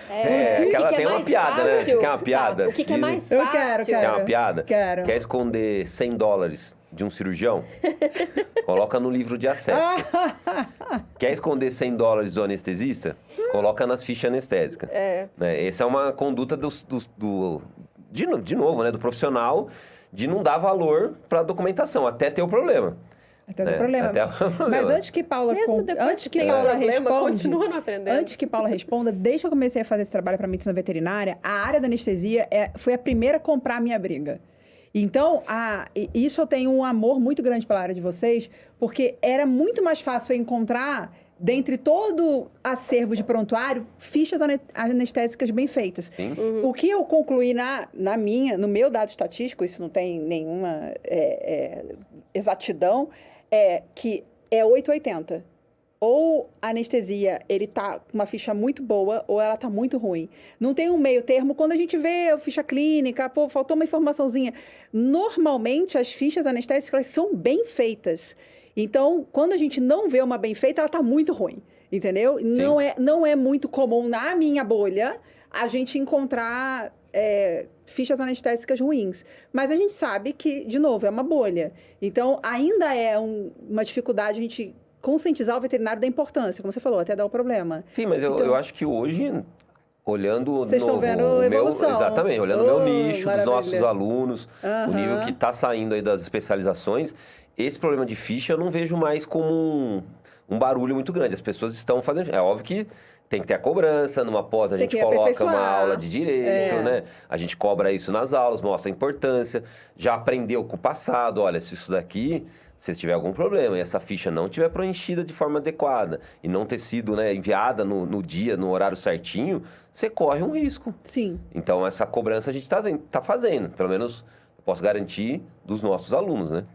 Aquela tem uma piada, né? Você quer uma piada? O que é mais fácil? Eu quero. Quer uma piada? Quero. Quer esconder $100 de um cirurgião? Coloca no livro de acesso. Quer esconder $100 do anestesista? Coloca nas fichas anestésicas. Essa é uma conduta de novo, né? Do profissional de não dar valor para a documentação, até ter o problema. Até o problema. Mas antes que Paula continua não aprendendo. Antes que Paula responda, desde que eu comecei a fazer esse trabalho para medicina veterinária, a área da anestesia foi a primeira a comprar a minha briga. Então, isso eu tenho um amor muito grande pela área de vocês, porque era muito mais fácil eu encontrar, dentre todo acervo de prontuário, fichas anestésicas bem feitas. O que eu concluí no meu dado estatístico, isso não tem nenhuma exatidão, é que é 880. Ou a anestesia, ele tá com uma ficha muito boa, ou ela tá muito ruim. Não tem um meio termo. Quando a gente vê a ficha clínica, faltou uma informaçãozinha. Normalmente, as fichas anestésicas, elas são bem feitas. Então, quando a gente não vê uma bem feita, ela tá muito ruim. Entendeu? Não é muito comum, na minha bolha, a gente encontrar fichas anestésicas ruins. Mas a gente sabe que, de novo, é uma bolha. Então, ainda é uma dificuldade a gente conscientizar o veterinário da importância, como você falou, até dar o problema. Sim, mas eu acho que hoje, olhando vocês estão vendo evolução. Exatamente, olhando o meu nicho, dos nossos alunos, o nível que está saindo aí das especializações, esse problema de ficha eu não vejo mais como um barulho muito grande. As pessoas estão fazendo... É óbvio que tem que ter a cobrança, numa pós a gente coloca uma aula de direito, né? A gente cobra isso nas aulas, mostra a importância, já aprendeu com o passado, olha, se isso daqui, se tiver algum problema e essa ficha não tiver preenchida de forma adequada e não ter sido, né, enviada no dia, no horário certinho, você corre um risco. Sim. Então, essa cobrança a gente tá fazendo, pelo menos eu posso garantir dos nossos alunos, né?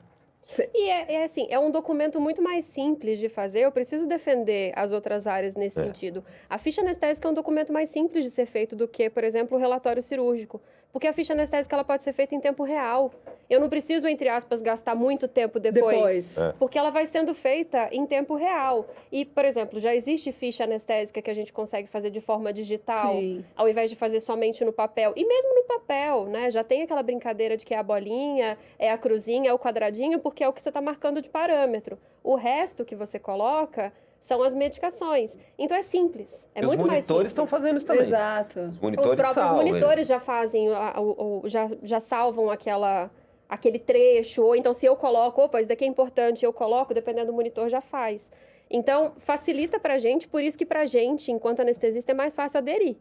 E assim, é um documento muito mais simples de fazer. Eu preciso defender as outras áreas nesse sentido. A ficha anestésica é um documento mais simples de ser feito do que, por exemplo, o relatório cirúrgico. Porque a ficha anestésica ela pode ser feita em tempo real. Eu não preciso, entre aspas, gastar muito tempo depois. Porque ela vai sendo feita em tempo real. E, por exemplo, já existe ficha anestésica que a gente consegue fazer de forma digital, ao invés de fazer somente no papel. E mesmo no papel, né? Já tem aquela brincadeira de que é a bolinha, é a cruzinha, é o quadradinho, porque é o que você está marcando de parâmetro. O resto que você coloca são as medicações. Então, é simples. É muito mais simples. Os monitores estão fazendo isso também. Exato. Os próprios monitores já fazem, já salvam aquele trecho. Ou então, se eu coloco, opa, isso daqui é importante, eu coloco, dependendo do monitor, já faz. Então, facilita pra gente, por isso que pra gente, enquanto anestesista, é mais fácil aderir.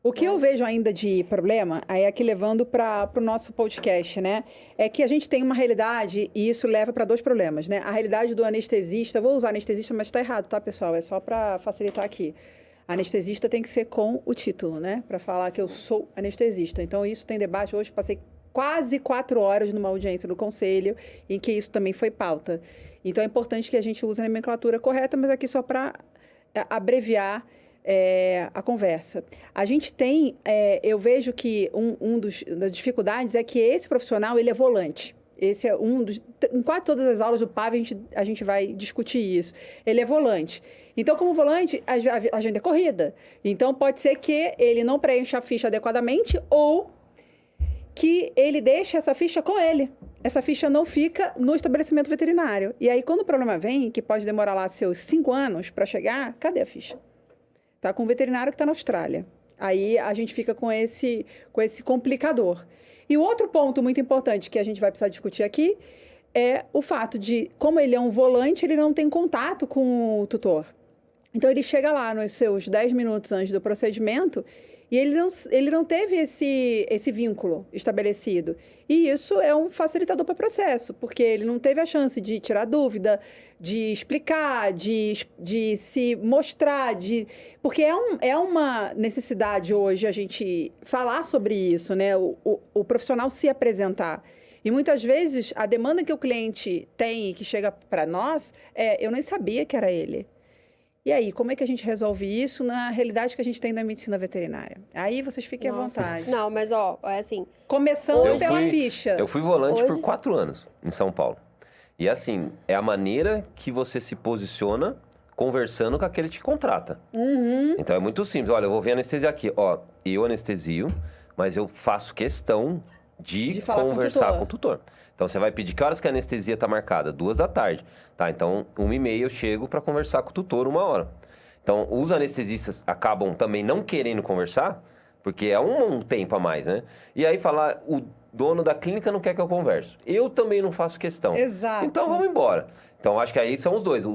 O que eu vejo ainda de problema, aí aqui levando para o nosso podcast, né? É que a gente tem uma realidade e isso leva para dois problemas, né? A realidade do anestesista, vou usar anestesista, mas está errado, tá, pessoal? É só para facilitar aqui. Anestesista tem que ser com o título, né? Para falar que eu sou anestesista. Então, isso tem debate. Hoje passei quase 4 horas numa audiência no conselho em que isso também foi pauta. Então, é importante que a gente use a nomenclatura correta, mas aqui só para abreviar a conversa. A gente tem, eu vejo que das dificuldades é que esse profissional, ele é volante. Esse é em quase todas as aulas do PAV, a gente vai discutir isso. Ele é volante. Então, como volante, a agenda é corrida. Então, pode ser que ele não preencha a ficha adequadamente ou que ele deixe essa ficha com ele. essa ficha não fica no estabelecimento veterinário. E aí, quando o problema vem, que pode demorar lá seus 5 anos para chegar, cadê a ficha? Tá com um veterinário que está na Austrália. Aí a gente fica com esse complicador. E o outro ponto muito importante que a gente vai precisar discutir aqui é o fato de, como ele é um volante, ele não tem contato com o tutor. Então, ele chega lá nos seus 10 minutos antes do procedimento e ele não teve esse vínculo estabelecido. E isso é um facilitador para o processo, porque ele não teve a chance de tirar dúvida, de explicar, de se mostrar, porque é uma necessidade hoje a gente falar sobre isso, né? O profissional se apresentar. E muitas vezes a demanda que o cliente tem e que chega para nós eu nem sabia que era ele. E aí, como é que a gente resolve isso na realidade que a gente tem da medicina veterinária? Aí vocês fiquem à vontade. Não, mas é assim... Começando pela ficha. Eu fui volante por 4 anos em São Paulo. E assim, é a maneira que você se posiciona conversando com aquele que te contrata. Uhum. Então é muito simples. Olha, eu vou ver anestesia aqui. Ó, eu anestesio, mas eu faço questão de conversar com o tutor. Então, você vai pedir que horas que a anestesia está marcada? 2 da tarde. Tá, então, 1h30 eu chego para conversar com o tutor 1 hora. Então, os anestesistas acabam também não querendo conversar, porque é um tempo a mais, né? E aí, falar, o dono da clínica não quer que eu converse. Eu também não faço questão. Exato. Então, vamos embora. Então, acho que aí são os dois.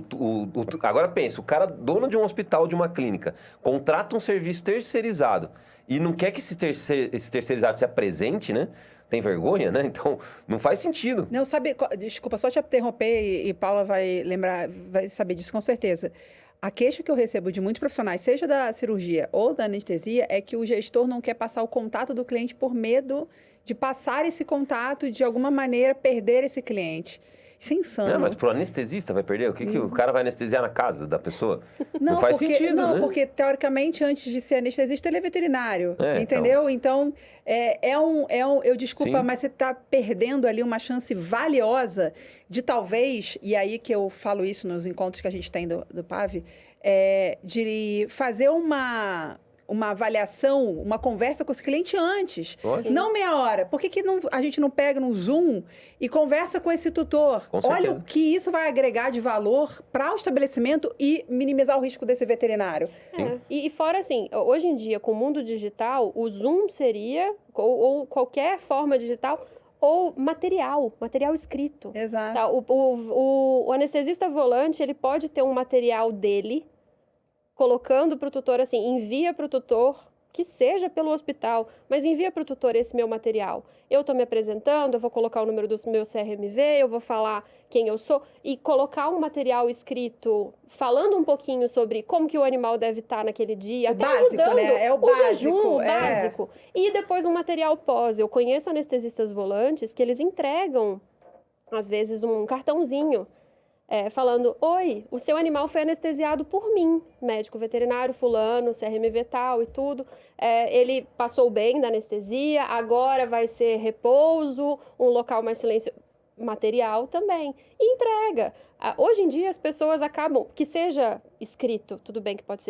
Agora, pensa, o cara, dono de um hospital, de uma clínica, contrata um serviço terceirizado e não quer que esse terceirizado se apresente, né? Tem vergonha, né? Então, não faz sentido. Não, sabe... Desculpa, só te interromper e Paula vai saber disso com certeza. A queixa que eu recebo de muitos profissionais, seja da cirurgia ou da anestesia, é que o gestor não quer passar o contato do cliente por medo de passar esse contato e, de alguma maneira, perder esse cliente. Isso é insano. Não, mas pro anestesista vai perder? O que o cara vai anestesiar na casa da pessoa? Não faz sentido, não, né? porque, teoricamente, antes de ser anestesista, ele é veterinário. Entendeu? Então, eu desculpa, Sim. mas você está perdendo ali uma chance valiosa de talvez, e aí que eu falo isso nos encontros que a gente tem do PAV, de fazer uma avaliação, uma conversa com esse cliente antes. Lógico. Não meia hora. Por que a gente não pega no Zoom e conversa com esse tutor? Com certeza. Olha o que isso vai agregar de valor para o estabelecimento e minimizar o risco desse veterinário. E fora assim, hoje em dia, com o mundo digital, o Zoom seria, ou qualquer forma digital, ou material escrito. Exato. Tá? O anestesista volante, ele pode ter um material dele, colocando para o tutor assim, envia para o tutor, que seja pelo hospital, mas envia para o tutor esse meu material. Eu estou me apresentando, eu vou colocar o número do meu CRMV, eu vou falar quem eu sou, e colocar um material escrito, falando um pouquinho sobre como que o animal deve estar naquele dia, até básico, ajudando né? É o básico, jejum básico. E depois um material pós. Eu conheço anestesistas volantes que eles entregam, às vezes, um cartãozinho, falando, oi, o seu animal foi anestesiado por mim, médico veterinário fulano, CRMV tal e tudo. Ele passou bem da anestesia, agora vai ser repouso, um local mais silencioso. Material também. E entrega. Hoje em dia as pessoas acabam, que seja escrito, tudo bem que pode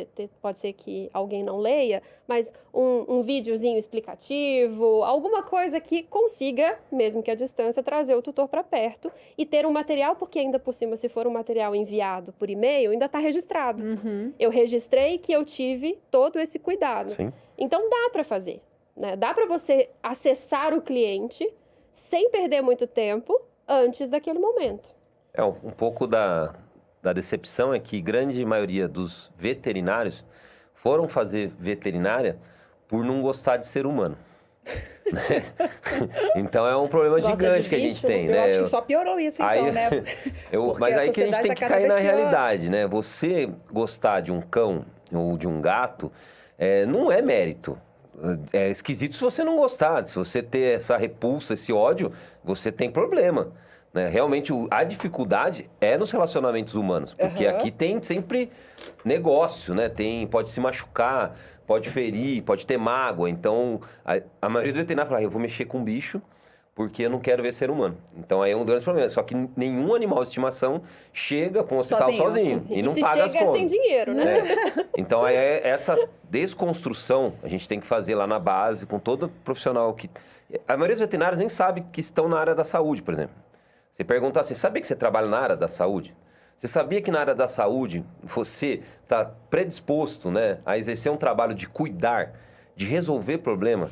ser que alguém não leia, mas um videozinho explicativo, alguma coisa que consiga, mesmo que à distância, trazer o tutor para perto e ter um material, porque ainda por cima, se for um material enviado por e-mail, ainda está registrado. Uhum. Eu registrei que eu tive todo esse cuidado. Sim. Então dá para fazer, né? Dá para você acessar o cliente sem perder muito tempo antes daquele momento. Um pouco da decepção é que grande maioria dos veterinários foram fazer veterinária por não gostar de ser humano. Então é um problema gigante que a gente tem, né? Eu acho que só piorou isso, então, né? Mas aí que a gente tem que cair na realidade, né? Você gostar de um cão ou de um gato não é mérito. É esquisito se você não gostar. Se você ter essa repulsa, esse ódio, você tem problema. Né? Realmente, a dificuldade é nos relacionamentos humanos. Porque aqui tem sempre negócio, né? Pode se machucar, pode ferir, pode ter mágoa. Então, a maioria dos veterinários fala, eu vou mexer com um bicho porque eu não quero ver ser humano. Então, aí é um grande problema. Só que nenhum animal de estimação chega para um hospital sozinho e não paga as chega contas. sem dinheiro, né? Então, aí essa desconstrução a gente tem que fazer lá na base, com todo profissional que... A maioria dos veterinários nem sabe que estão na área da saúde, por exemplo. Você pergunta assim, sabia que você trabalha na área da saúde? Você sabia que na área da saúde você está predisposto, né, a exercer um trabalho de cuidar, de resolver problema?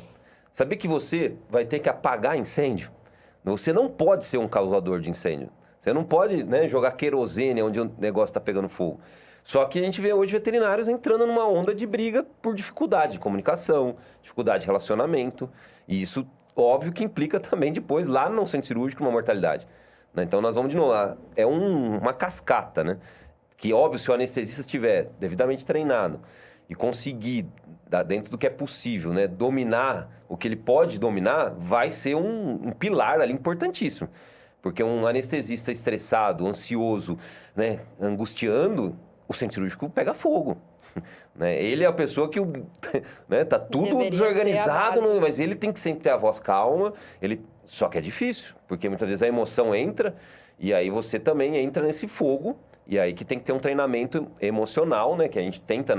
Sabia que você vai ter que apagar incêndio? Você não pode ser um causador de incêndio. Você não pode, né, jogar querosene onde o negócio está pegando fogo. Só que a gente vê hoje veterinários entrando numa onda de briga por dificuldade de comunicação, dificuldade de relacionamento. E isso, óbvio, que implica também depois, lá no centro cirúrgico, uma mortalidade. Né? Então, nós vamos de novo. É uma cascata, né? Que, óbvio, se o anestesista estiver devidamente treinado e conseguir, dentro do que é possível, né, dominar o que ele pode dominar, vai ser um pilar ali importantíssimo. Porque um anestesista estressado, ansioso, né, angustiando, o centro cirúrgico pega fogo. Né? Ele é a pessoa que né, tá tudo Deveria desorganizado, mas ele tem que sempre ter a voz calma. Só que é difícil, porque muitas vezes a emoção entra e aí você também entra nesse fogo. E aí que tem que ter um treinamento emocional, né? Que a gente tenta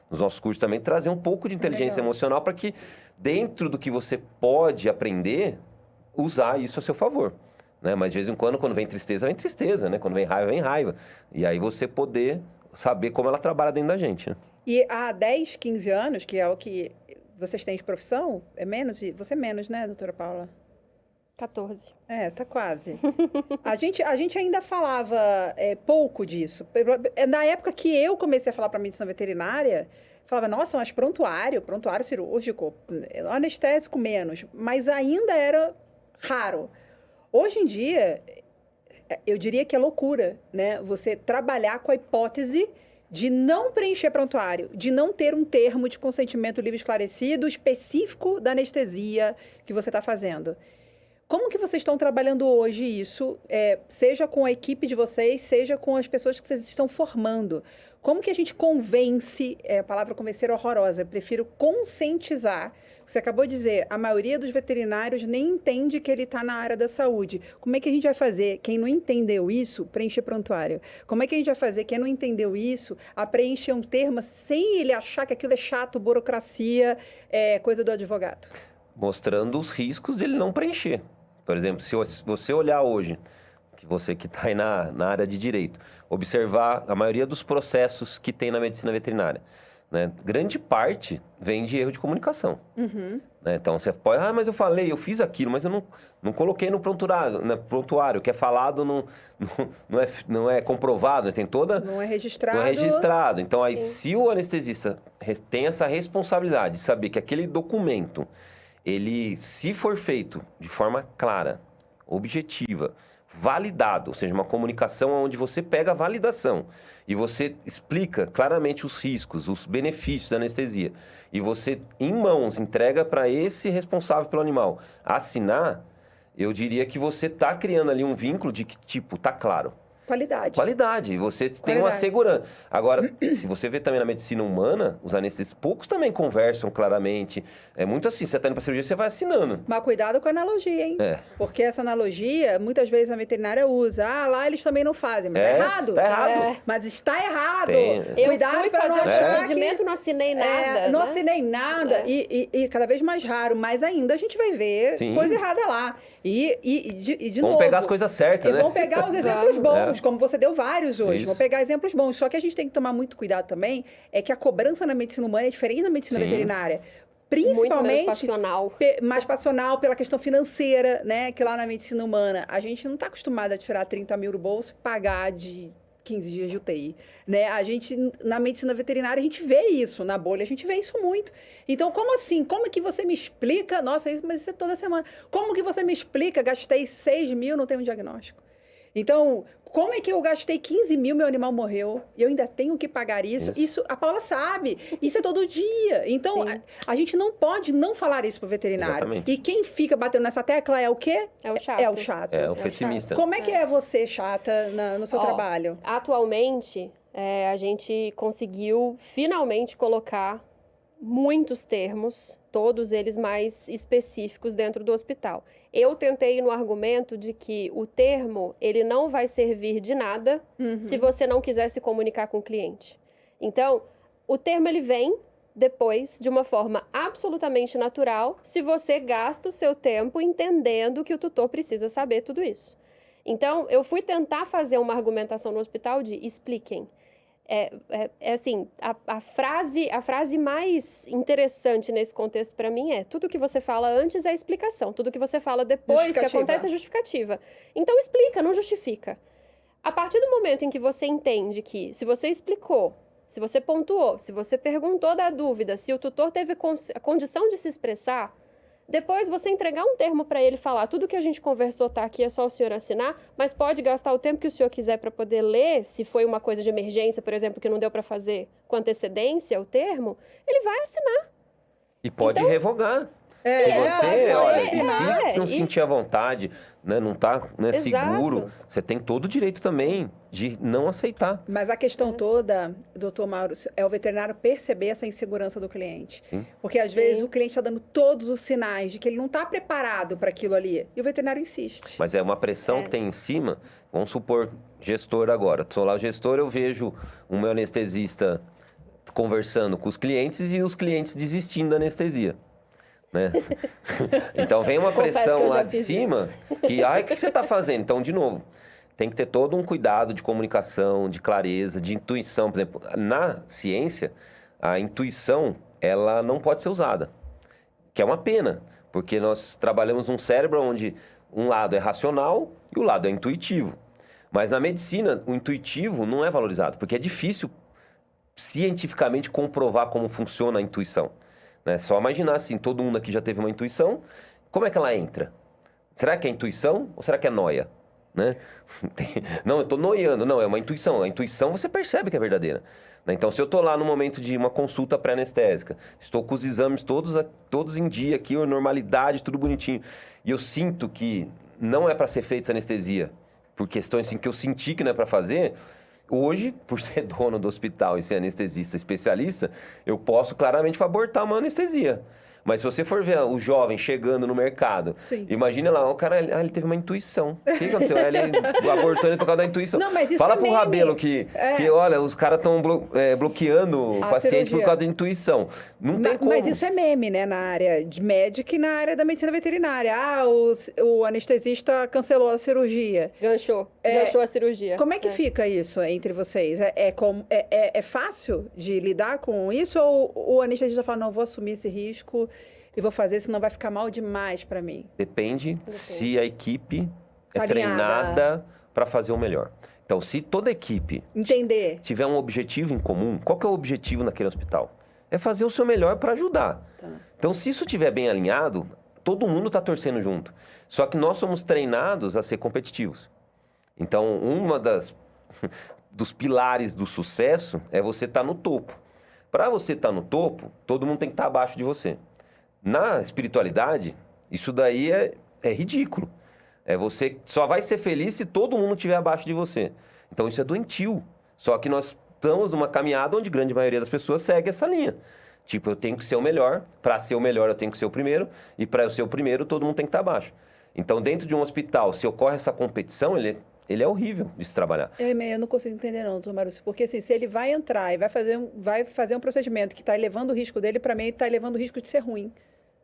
nos nossos cursos também trazer um pouco de inteligência emocional para que dentro do que você pode aprender, usar isso a seu favor. Né? Mas de vez em quando vem tristeza, né? Quando vem raiva. E aí você poder saber como ela trabalha dentro da gente, né? E há 10, 15 anos, que é o que vocês têm de profissão, é menos? Você é menos, né, doutora Paula? 14. Tá quase. A gente ainda falava pouco disso. Na época que eu comecei a falar para medicina veterinária, falava, nossa, mas prontuário cirúrgico, anestésico menos. Mas ainda era raro. Hoje em dia, eu diria que é loucura, né? Você trabalhar com a hipótese de não preencher prontuário, de não ter um termo de consentimento livre esclarecido específico da anestesia que você está fazendo. Como que vocês estão trabalhando hoje isso, seja com a equipe de vocês, seja com as pessoas que vocês estão formando? Como que a gente convence, a palavra convencer é horrorosa, eu prefiro conscientizar. Você acabou de dizer, a maioria dos veterinários nem entende que ele está na área da saúde. Como é que a gente vai fazer, quem não entendeu isso, preencher prontuário? Como é que a gente vai fazer, quem não entendeu isso, a preencher um termo sem ele achar que aquilo é chato, burocracia, coisa do advogado? Mostrando os riscos dele não preencher. Por exemplo, se você olhar hoje, você que está aí na área de direito, observar a maioria dos processos que tem na medicina veterinária, né? Grande parte vem de erro de comunicação. Uhum. Né? Então, você pode... mas eu falei, eu fiz aquilo, mas eu não coloquei no prontuário. O que é falado não é comprovado, né? Tem toda... Não é registrado. Não é registrado. Então, aí, se o anestesista tem essa responsabilidade de saber que aquele documento, ele, se for feito de forma clara, objetiva, validado, ou seja, uma comunicação onde você pega a validação e você explica claramente os riscos, os benefícios da anestesia, e você, em mãos, entrega para esse responsável pelo animal assinar, eu diria que você está criando ali um vínculo de que, tipo, está claro. Qualidade. Você tem uma segurança. Agora, se você vê também na medicina humana, os anestesistas, poucos também conversam claramente. É muito assim, você está indo para cirurgia, você vai assinando. Mas cuidado com a analogia, hein? Porque essa analogia, muitas vezes a veterinária usa. Lá eles também não fazem. Mas tá errado. Tá errado. Mas está errado. Cuidado para não achar procedimento, não assinei nada. Não assinei nada. E cada vez mais raro. Mas ainda a gente vai ver coisa errada lá. E de novo... Vamos pegar as coisas certas, né? Vamos pegar os exemplos bons, como você deu vários hoje. Isso. Vamos pegar exemplos bons. Só que a gente tem que tomar muito cuidado também, é que a cobrança na medicina humana é diferente da medicina veterinária. Principalmente mais passional pela questão financeira, né? Que lá na medicina humana a gente não está acostumado a tirar 30 mil do bolso e pagar de 15 dias de UTI, né? A gente, na medicina veterinária, a gente vê isso, na bolha a gente vê isso muito. Então, como assim? Como que você me explica? Nossa, mas isso é toda semana. Como que você me explica? Gastei 6 mil, não tenho um diagnóstico. Então, como é que eu gastei 15 mil, meu animal morreu, e eu ainda tenho que pagar isso? Isso a Paula sabe. Isso é todo dia. Então, a gente não pode não falar isso para o veterinário. Exatamente. E quem fica batendo nessa tecla é o quê? É o chato. É o chato. É o pessimista. Como é que é você, chata, no seu trabalho? Atualmente, a gente conseguiu finalmente colocar muitos termos, todos eles mais específicos dentro do hospital. Eu tentei ir no argumento de que o termo, ele não vai servir de nada se você não quiser se comunicar com o cliente. Então, o termo ele vem depois de uma forma absolutamente natural, se você gasta o seu tempo entendendo que o tutor precisa saber tudo isso. Então, eu fui tentar fazer uma argumentação no hospital de expliquem. Assim, a frase mais interessante nesse contexto para mim é tudo que você fala antes é explicação, tudo que você fala depois que acontece é justificativa. Então, explica, não justifica. A partir do momento em que você entende que se você explicou, se você pontuou, se você perguntou da dúvida, se o tutor teve a condição de se expressar, depois você entregar um termo para ele falar, tudo que a gente conversou tá aqui, é só o senhor assinar, mas pode gastar o tempo que o senhor quiser para poder ler, se foi uma coisa de emergência, por exemplo, que não deu para fazer com antecedência o termo, ele vai assinar. E pode revogar. Se você, se não sentir à vontade, né, não tá seguro, você tem todo o direito também de não aceitar. Mas a questão toda, doutor Mauro, é o veterinário perceber essa insegurança do cliente. Porque às vezes o cliente está dando todos os sinais de que ele não está preparado para aquilo ali. E o veterinário insiste. Mas é uma pressão que tem em cima. Vamos supor, gestor agora. Sou lá o gestor, eu vejo o meu anestesista conversando com os clientes e os clientes desistindo da anestesia. Né? Então vem uma pressão lá de cima que, o que você está fazendo? Então, de novo, tem que ter todo um cuidado de comunicação, de clareza, de intuição. Por exemplo, na ciência, a intuição, ela não pode ser usada, que é uma pena, porque nós trabalhamos um cérebro onde um lado é racional e o lado é intuitivo. Mas na medicina, o intuitivo não é valorizado, porque é difícil cientificamente comprovar como funciona a intuição. Né? Só imaginar assim, todo mundo aqui já teve uma intuição, como é que ela entra? Será que é intuição ou será que é noia? Né? Não, eu estou noiando. Não, é uma intuição. A intuição você percebe que é verdadeira. Né? Então, se eu estou lá no momento de uma consulta pré-anestésica, estou com os exames todos em dia aqui, normalidade, tudo bonitinho, e eu sinto que não é para ser feita essa anestesia, por questões assim, que eu senti que não é para fazer, hoje, por ser dono do hospital e ser anestesista especialista, eu posso claramente abortar uma anestesia. Mas se você for ver o jovem chegando no mercado, imagina lá, o cara, ele teve uma intuição. O que aconteceu? Ele abortou ele por causa da intuição. Não, mas isso fala pro Rabelo que, olha, os caras estão bloqueando o paciente por causa da intuição. Não tem como. Mas isso é meme, né? Na área de médica e na área da medicina veterinária. O anestesista cancelou a cirurgia. Ganchou a cirurgia. Como é que fica isso entre vocês? É fácil de lidar com isso? Ou o anestesista fala, não, vou assumir esse risco e vou fazer, senão vai ficar mal demais para mim? Depende se a equipe é treinada para fazer o melhor. Então, se toda a equipe tiver um objetivo em comum, qual que é o objetivo naquele hospital? É fazer o seu melhor para ajudar. Então, se isso estiver bem alinhado, todo mundo está torcendo junto. Só que nós somos treinados a ser competitivos. Então, dos pilares do sucesso é você estar no topo. Para você estar no topo, todo mundo tem que estar abaixo de você. Na espiritualidade, isso daí é ridículo. Você só vai ser feliz se todo mundo estiver abaixo de você. Então, isso é doentio. Só que nós estamos numa caminhada onde a grande maioria das pessoas segue essa linha. Tipo, eu tenho que ser o melhor. Para ser o melhor, eu tenho que ser o primeiro. E para eu ser o primeiro, todo mundo tem que estar abaixo. Então, dentro de um hospital, se ocorre essa competição, ele é horrível de se trabalhar. Eu não consigo entender não, doutor Marúcio, porque assim, se ele vai entrar e vai fazer um procedimento que está elevando o risco dele, para mim ele está elevando o risco de ser ruim,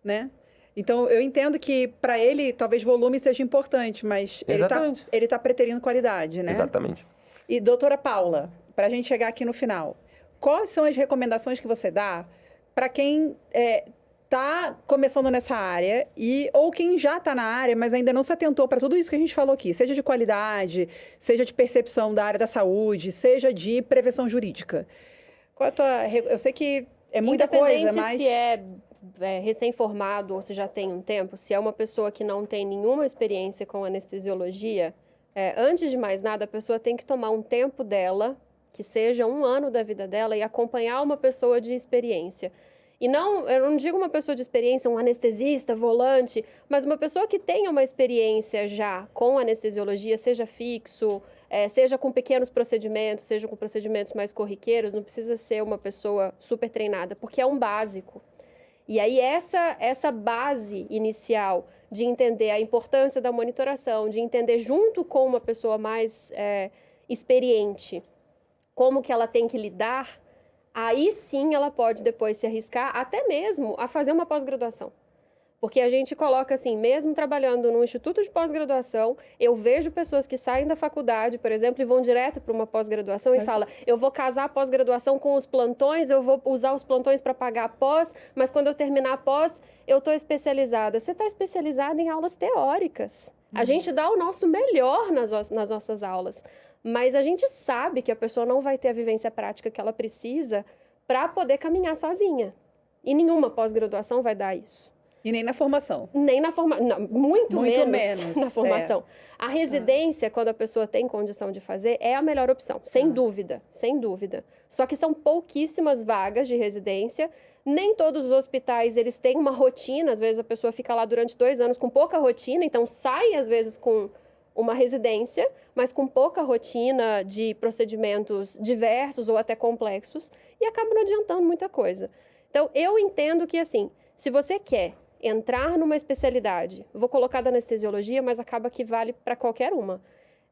né? Então, eu entendo que para ele, talvez volume seja importante, mas ele está preterindo qualidade, né? Exatamente. E, doutora Paula, para a gente chegar aqui no final, quais são as recomendações que você dá para quem está começando nessa área ou quem já está na área, mas ainda não se atentou para tudo isso que a gente falou aqui, seja de qualidade, seja de percepção da área da saúde, seja de prevenção jurídica? Qual eu sei que é muita coisa, mas... se é recém-formado ou se já tem um tempo, se é uma pessoa que não tem nenhuma experiência com anestesiologia, antes de mais nada, a pessoa tem que tomar um tempo dela, que seja 1 ano da vida dela, e acompanhar uma pessoa de experiência. E não, eu não digo uma pessoa de experiência, um anestesista, volante, mas uma pessoa que tenha uma experiência já com anestesiologia, seja fixo, seja com pequenos procedimentos, seja com procedimentos mais corriqueiros, não precisa ser uma pessoa super treinada, porque é um básico. E aí, essa base inicial de entender a importância da monitoração, de entender junto com uma pessoa mais experiente como que ela tem que lidar, aí sim ela pode depois se arriscar até mesmo a fazer uma pós-graduação. Porque a gente coloca assim, mesmo trabalhando num instituto de pós-graduação, eu vejo pessoas que saem da faculdade, por exemplo, e vão direto para uma pós-graduação e falam, eu vou casar a pós-graduação com os plantões, eu vou usar os plantões para pagar a pós, mas quando eu terminar a pós, eu estou especializada. Você está especializada em aulas teóricas. A gente dá o nosso melhor nas nossas aulas, mas a gente sabe que a pessoa não vai ter a vivência prática que ela precisa para poder caminhar sozinha. E nenhuma pós-graduação vai dar isso. E nem na formação. Nem na formação, muito menos na formação. É. A residência, quando a pessoa tem condição de fazer, é a melhor opção, sem dúvida, sem dúvida. Só que são pouquíssimas vagas de residência, nem todos os hospitais, eles têm uma rotina, às vezes a pessoa fica lá durante 2 anos com pouca rotina, então sai às vezes com uma residência, mas com pouca rotina de procedimentos diversos ou até complexos, e acaba não adiantando muita coisa. Então, eu entendo que, assim, se você quer entrar numa especialidade, vou colocar da anestesiologia, mas acaba que vale para qualquer uma.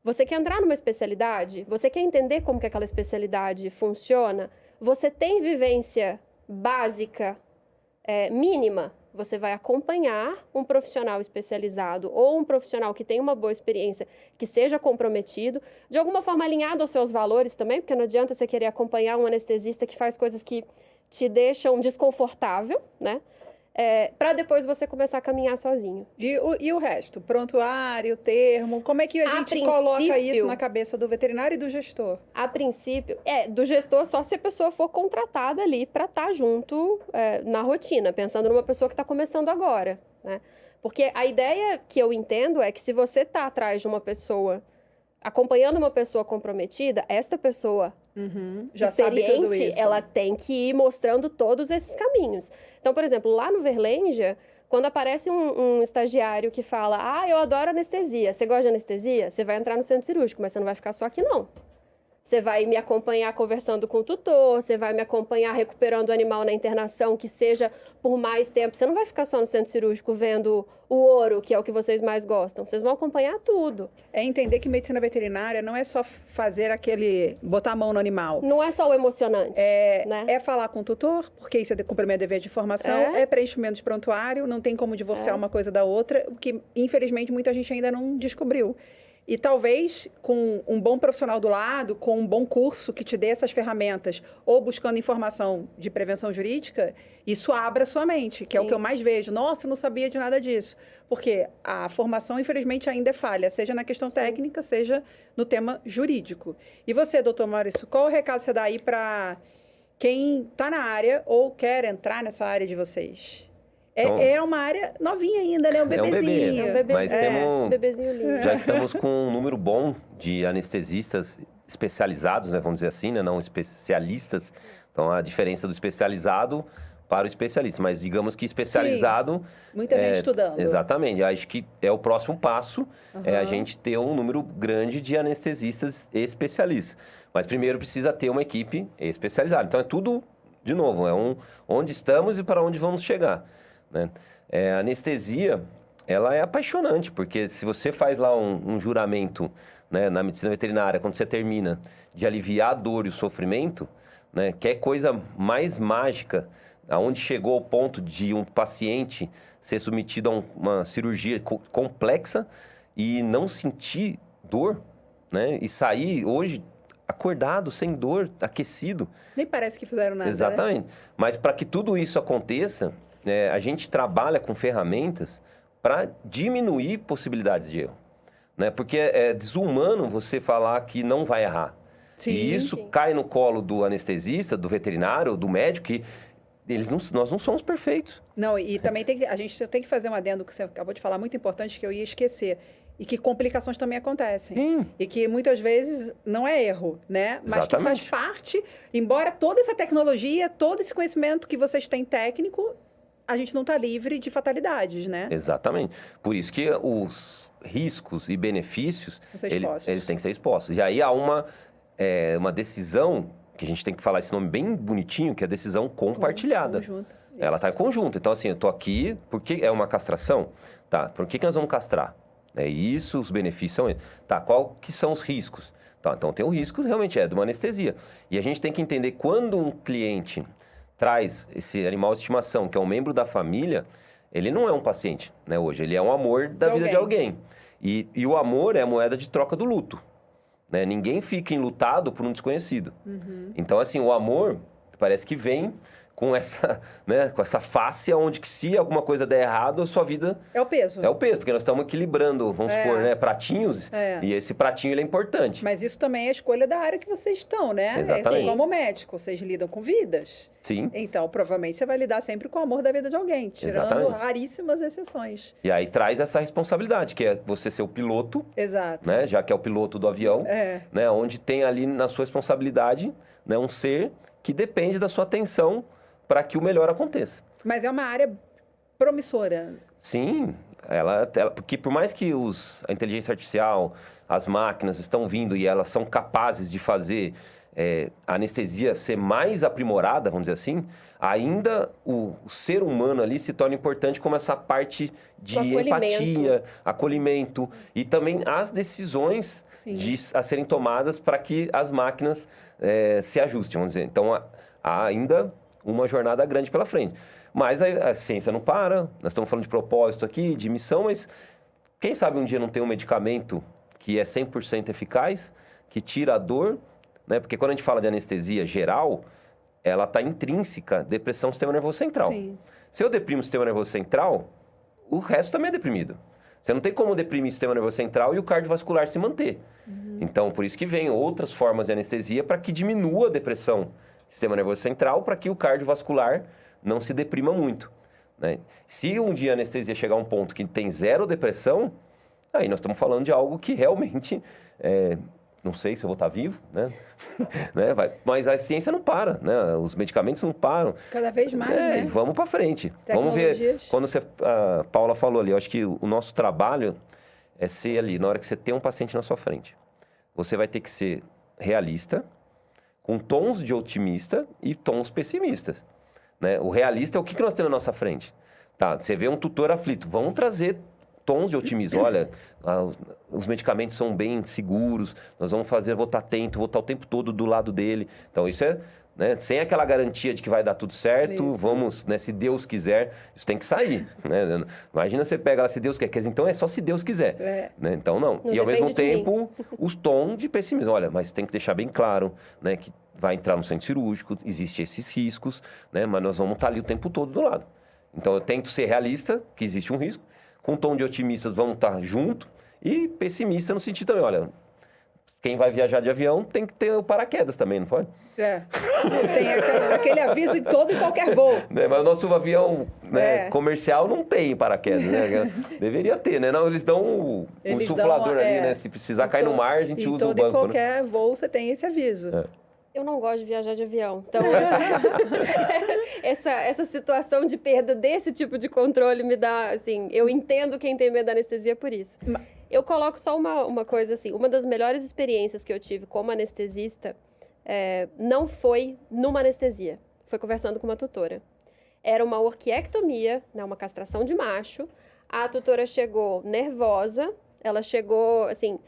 Você quer entrar numa especialidade, você quer entender como que aquela especialidade funciona, você tem vivência básica, mínima, você vai acompanhar um profissional especializado ou um profissional que tem uma boa experiência, que seja comprometido, de alguma forma alinhado aos seus valores também, porque não adianta você querer acompanhar um anestesista que faz coisas que te deixam desconfortável, né? Para depois você começar a caminhar sozinho. E o resto? Prontuário, termo, como é que a gente coloca isso na cabeça do veterinário e do gestor? A princípio, do gestor só se a pessoa for contratada ali para estar junto na rotina, pensando numa pessoa que está começando agora, né? Porque a ideia que eu entendo é que se você está atrás de uma pessoa, acompanhando uma pessoa comprometida, esta pessoa já sabe tudo experiente, isso. ela tem que ir mostrando todos esses caminhos. Então, por exemplo, lá no Verlândia, quando aparece um estagiário que fala, eu adoro anestesia, você gosta de anestesia? Você vai entrar no centro cirúrgico, mas você não vai ficar só aqui, não. Você vai me acompanhar conversando com o tutor, você vai me acompanhar recuperando o animal na internação, que seja por mais tempo. Você não vai ficar só no centro cirúrgico vendo o ouro, que é o que vocês mais gostam. Vocês vão acompanhar tudo. É entender que medicina veterinária não é só fazer botar a mão no animal. Não é só o emocionante, né? É falar com o tutor, porque isso é cumprir meu dever de formação, é preenchimento de prontuário, não tem como divorciar uma coisa da outra, o que, infelizmente, muita gente ainda não descobriu. E talvez com um bom profissional do lado, com um bom curso que te dê essas ferramentas, ou buscando informação de prevenção jurídica, isso abra sua mente, que é o que eu mais vejo. Nossa, eu não sabia de nada disso. Porque a formação, infelizmente, ainda é falha, seja na questão técnica, seja no tema jurídico. E você, doutor Maurício, qual o recado você dá aí para quem está na área ou quer entrar nessa área de vocês? É uma área novinha ainda, né? Um bebezinho. É um bebê, mas temos... bebezinho lindo. Já estamos com um número bom de anestesistas especializados, né? Vamos dizer assim, né? Não especialistas. Então, a diferença do especializado para o especialista. Mas, digamos que especializado... Sim, muita gente estudando. Exatamente. Acho que é o próximo passo, é a gente ter um número grande de anestesistas especialistas. Mas, primeiro, precisa ter uma equipe especializada. Então, é tudo, de novo, onde estamos e para onde vamos chegar. Né? A anestesia, ela é apaixonante, porque se você faz lá um juramento, né, na medicina veterinária, quando você termina de aliviar a dor e o sofrimento, né, que é coisa mais mágica, aonde chegou ao ponto de um paciente ser submetido a uma cirurgia complexa e não sentir dor, né, e sair hoje acordado, sem dor, aquecido. Nem parece que fizeram nada, Exatamente. Né? Mas para que tudo isso aconteça, a gente trabalha com ferramentas para diminuir possibilidades de erro. Né? Porque é desumano você falar que não vai errar. Sim, e isso cai no colo do anestesista, do veterinário, do médico, que nós não somos perfeitos. Não, e também a gente tem que fazer um adendo que você acabou de falar, muito importante, que eu ia esquecer. E que complicações também acontecem. E que muitas vezes não é erro, né? Mas que faz parte, embora toda essa tecnologia, todo esse conhecimento que vocês têm técnico, a gente não está livre de fatalidades, né? Exatamente. Por isso que os riscos e benefícios, eles têm que ser expostos. E aí há uma decisão, que a gente tem que falar esse nome bem bonitinho, que é a decisão compartilhada. Conjunta. Ela está em conjunto. Então, assim, eu tô aqui, porque é uma castração? Tá, por que nós vamos castrar? É isso, os benefícios são esses. Tá, qual que são os riscos? Tá, então tem o risco, realmente, de uma anestesia. E a gente tem que entender, quando um cliente traz esse animal de estimação, que é um membro da família, ele não é um paciente, né, hoje. Ele é um amor da vida de alguém. E o amor é a moeda de troca do luto. Né? Ninguém fica enlutado por um desconhecido. Então, assim, o amor parece que vem com essa, né, com essa face onde que, se alguma coisa der errado, a sua vida... É o peso. É o peso, porque nós estamos equilibrando, vamos supor, né, pratinhos, e esse pratinho ele é importante. Mas isso também é a escolha da área que vocês estão, né? Exatamente. Como médico, vocês lidam com vidas. Sim. Então, provavelmente, você vai lidar sempre com o amor da vida de alguém, tirando raríssimas exceções. E aí traz essa responsabilidade, que é você ser o piloto, Exato. Né, já que é o piloto do avião, né, onde tem ali na sua responsabilidade, né, um ser que depende da sua atenção para que o melhor aconteça. Mas é uma área promissora. Sim, porque por mais que a inteligência artificial, as máquinas estão vindo e elas são capazes de fazer a anestesia ser mais aprimorada, vamos dizer assim, ainda o ser humano ali se torna importante como essa parte de empatia, acolhimento e também as decisões a serem tomadas para que as máquinas se ajustem, vamos dizer. Então, há ainda uma jornada grande pela frente. Mas a ciência não para, nós estamos falando de propósito aqui, de missão, mas quem sabe um dia não tem um medicamento que é 100% eficaz, que tira a dor, né? Porque quando a gente fala de anestesia geral, ela está intrínseca à depressão do sistema nervoso central. Sim. Se eu deprimo o sistema nervoso central, o resto também é deprimido. Você não tem como deprimir o sistema nervoso central e o cardiovascular se manter. Então, por isso que vem outras formas de anestesia para que diminua a depressão sistema nervoso central, para que o cardiovascular não se deprima muito. Né? Se um dia a anestesia chegar a um ponto que tem 0 depressão, aí nós estamos falando de algo que realmente, não sei se eu vou estar vivo, né? Mas a ciência não para, né? Os medicamentos não param. Cada vez mais, né? Vamos para frente. Vamos ver, quando a Paula falou ali, eu acho que o nosso trabalho é ser ali, na hora que você tem um paciente na sua frente, você vai ter que ser realista, com tons de otimista e tons pessimistas. Né? O realista é o que nós temos na nossa frente. Tá, você vê um tutor aflito, vamos trazer tons de otimismo. Olha, os medicamentos são bem seguros, nós vou estar atento, vou estar o tempo todo do lado dele. Então, isso é... Né? Sem aquela garantia de que vai dar tudo certo, vamos, né? Se Deus quiser, isso tem que sair. Né? Imagina você pega lá, se Deus quer, então é só se Deus quiser. Né? Então, não. E ao mesmo tempo, os tons de pessimismo. Olha, mas tem que deixar bem claro, né, que vai entrar no centro cirúrgico, existem esses riscos, né, mas nós vamos estar ali o tempo todo do lado. Então, eu tento ser realista, que existe um risco, com tom de otimistas vamos estar junto, e pessimista no sentido também, olha, quem vai viajar de avião tem que ter o paraquedas também, não pode? Tem aquele aviso em todo e qualquer voo. Mas o nosso avião comercial não tem paraquedas, né? Deveria ter, né? Não, eles dão um insuflador ali, né? Se precisar cair no mar, a gente usa o banco. Em todo e qualquer voo você tem esse aviso. Eu não gosto de viajar de avião. Então, essa situação de perda desse tipo de controle me dá, assim... Eu entendo quem tem medo da anestesia por isso. Eu coloco só uma coisa, assim. Uma das melhores experiências que eu tive como anestesista não foi numa anestesia. Foi conversando com uma tutora. Era uma orquiectomia, né, uma castração de macho. A tutora chegou nervosa. Ela chegou, assim,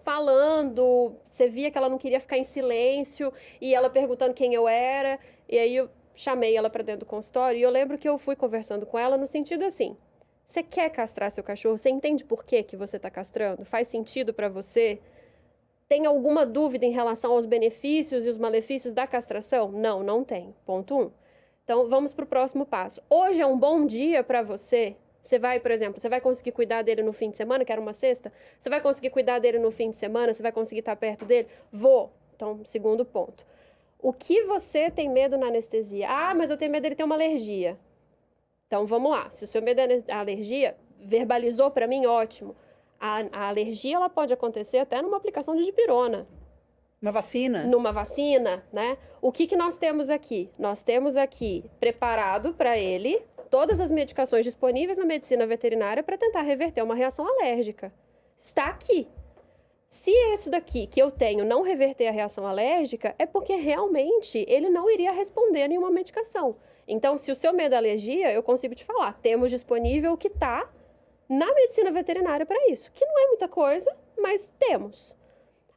falando, você via que ela não queria ficar em silêncio, e ela perguntando quem eu era, e aí eu chamei ela para dentro do consultório, e eu lembro que eu fui conversando com ela no sentido assim, você quer castrar seu cachorro? Você entende por que você está castrando? Faz sentido para você? Tem alguma dúvida em relação aos benefícios e os malefícios da castração? Não, não tem. Ponto 1. Então, vamos para o próximo passo. Hoje é um bom dia para você? Você vai, por exemplo, você vai conseguir cuidar dele no fim de semana, que era uma sexta? Você vai conseguir cuidar dele no fim de semana? Você vai conseguir estar perto dele? Vou. Então, segundo ponto. O que você tem medo na anestesia? Ah, mas eu tenho medo dele ter uma alergia. Então, vamos lá. Se o seu medo é a alergia, verbalizou para mim, ótimo. A alergia, ela pode acontecer até numa aplicação de dipirona. Uma vacina? Numa vacina, né? O que nós temos aqui? Nós temos aqui preparado para ele todas as medicações disponíveis na medicina veterinária para tentar reverter uma reação alérgica. Está aqui. Se isso daqui que eu tenho não reverter a reação alérgica, é porque realmente ele não iria responder a nenhuma medicação. Então, se o seu medo é alergia, eu consigo te falar, temos disponível o que está na medicina veterinária para isso, que não é muita coisa, mas temos.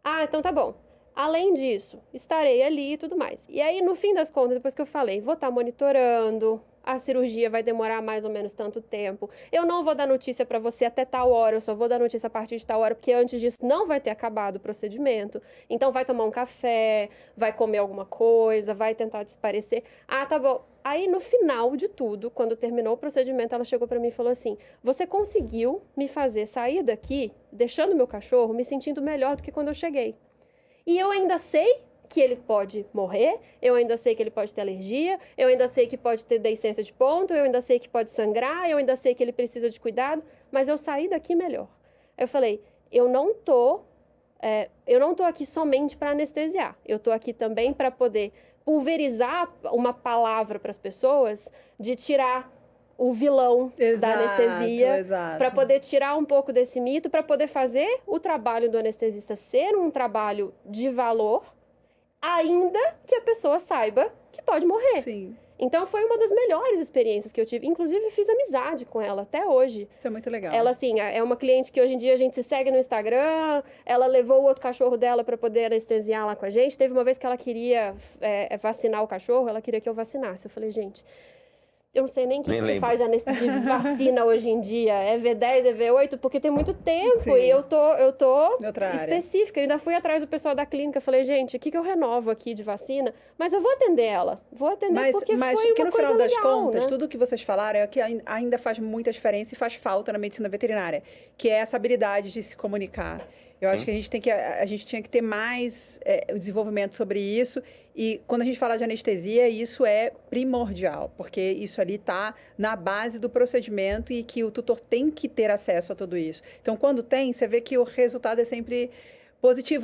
Ah, então tá bom. Além disso, estarei ali e tudo mais. E aí, no fim das contas, depois que eu falei, vou estar monitorando, a cirurgia vai demorar mais ou menos tanto tempo, eu não vou dar notícia para você até tal hora, eu só vou dar notícia a partir de tal hora, porque antes disso não vai ter acabado o procedimento. Então, vai tomar um café, vai comer alguma coisa, vai tentar desaparecer. Ah, tá bom. Aí, no final de tudo, quando terminou o procedimento, ela chegou para mim e falou assim, você conseguiu me fazer sair daqui, deixando meu cachorro, me sentindo melhor do que quando eu cheguei. E eu ainda sei que ele pode morrer, eu ainda sei que ele pode ter alergia, eu ainda sei que pode ter deiscência de ponto, eu ainda sei que pode sangrar, eu ainda sei que ele precisa de cuidado, mas eu saí daqui melhor. Eu falei, eu não tô aqui somente para anestesiar, eu tô aqui também para poder pulverizar uma palavra para as pessoas, de tirar o vilão da anestesia, para poder tirar um pouco desse mito, para poder fazer o trabalho do anestesista ser um trabalho de valor, ainda que a pessoa saiba que pode morrer. Sim. Então, foi uma das melhores experiências que eu tive. Inclusive, fiz amizade com ela até hoje. Isso é muito legal. Ela, assim, é uma cliente que hoje em dia a gente se segue no Instagram. Ela levou o outro cachorro dela para poder anestesiar lá com a gente. Teve uma vez que ela queria vacinar o cachorro, ela queria que eu vacinasse. Eu falei, gente, eu não sei nem o que você faz de vacina hoje em dia. É V10, é V8, porque tem muito tempo. Sim. E eu tô específica. Eu ainda fui atrás do pessoal da clínica. Falei, gente, o que eu renovo aqui de vacina? Mas eu vou atender ela. Vou atender porque foi uma coisa legal, no final das contas, né? tudo que vocês falaram é o que ainda faz muita diferença e faz falta na medicina veterinária, que é essa habilidade de se comunicar. Eu acho que a gente tinha que ter mais o desenvolvimento sobre isso. E quando a gente fala de anestesia, isso é primordial, porque isso ali está na base do procedimento e que o tutor tem que ter acesso a tudo isso. Então, quando tem, você vê que o resultado é sempre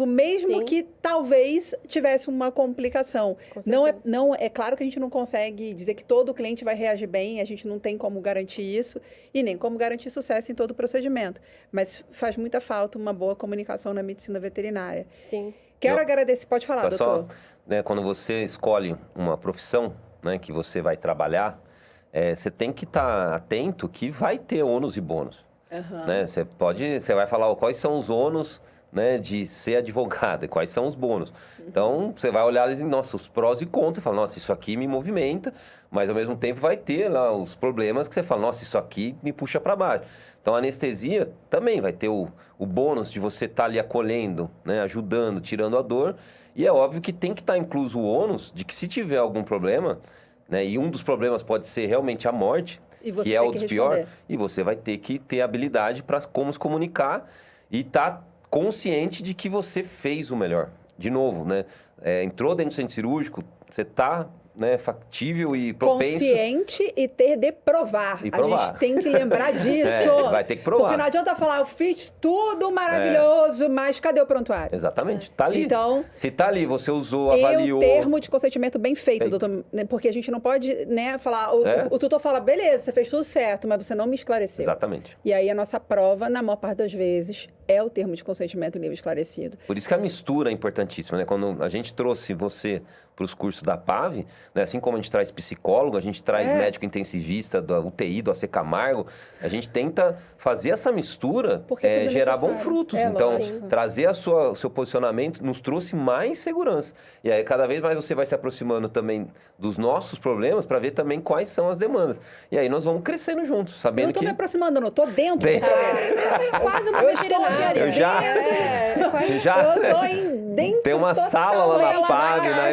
mesmo Sim. que talvez tivesse uma complicação. É claro que a gente não consegue dizer que todo cliente vai reagir bem, a gente não tem como garantir isso e nem como garantir sucesso em todo o procedimento. Mas faz muita falta uma boa comunicação na medicina veterinária. Sim. Quero agradecer. Pode falar, doutor. Né, quando você escolhe uma profissão, né, que você vai trabalhar, você tem que estar atento que vai ter ônus e bônus. Uhum. Né? Você vai falar quais são os ônus, né, de ser advogada, quais são os bônus. Então, você vai olhar e dizer, nossa, os prós e contras, você fala, nossa, isso aqui me movimenta, mas ao mesmo tempo vai ter lá os problemas que você fala, nossa, isso aqui me puxa para baixo. Então, a anestesia também vai ter o bônus de você estar ali acolhendo, né, ajudando, tirando a dor, e é óbvio que tem que estar incluso o ônus de que se tiver algum problema, né, e um dos problemas pode ser realmente a morte, que é o dos piores, e você vai ter que ter habilidade para como se comunicar e estar consciente de que você fez o melhor. De novo, né? Entrou dentro do centro cirúrgico, você está, né, factível e propenso... Consciente e ter de provar. A gente tem que lembrar disso. Vai ter que provar. Porque não adianta falar, eu fiz tudo maravilhoso, mas cadê o prontuário? Exatamente. Tá ali. Então, se tá ali, você usou, avaliou... E o termo de consentimento bem feito, doutor. Porque a gente não pode, né, falar... O tutor fala, beleza, você fez tudo certo, mas você não me esclareceu. Exatamente. E aí a nossa prova, na maior parte das vezes, é o termo de consentimento livre esclarecido. Por isso que a mistura é importantíssima, né? Quando a gente trouxe você para os cursos da PAV, né? Assim como a gente traz psicólogo, a gente traz médico intensivista da UTI, do AC Camargo, a gente tenta fazer essa mistura, gerar bons frutos. Então, trazer o seu posicionamento nos trouxe mais segurança. E aí, cada vez mais você vai se aproximando também dos nossos problemas para ver também quais são as demandas. E aí, nós vamos crescendo juntos, sabendo que... Eu não estou me aproximando, não. Estou dentro. Quase uma veterinária. Eu estou dentro. Tem uma sala lá na PAV, né?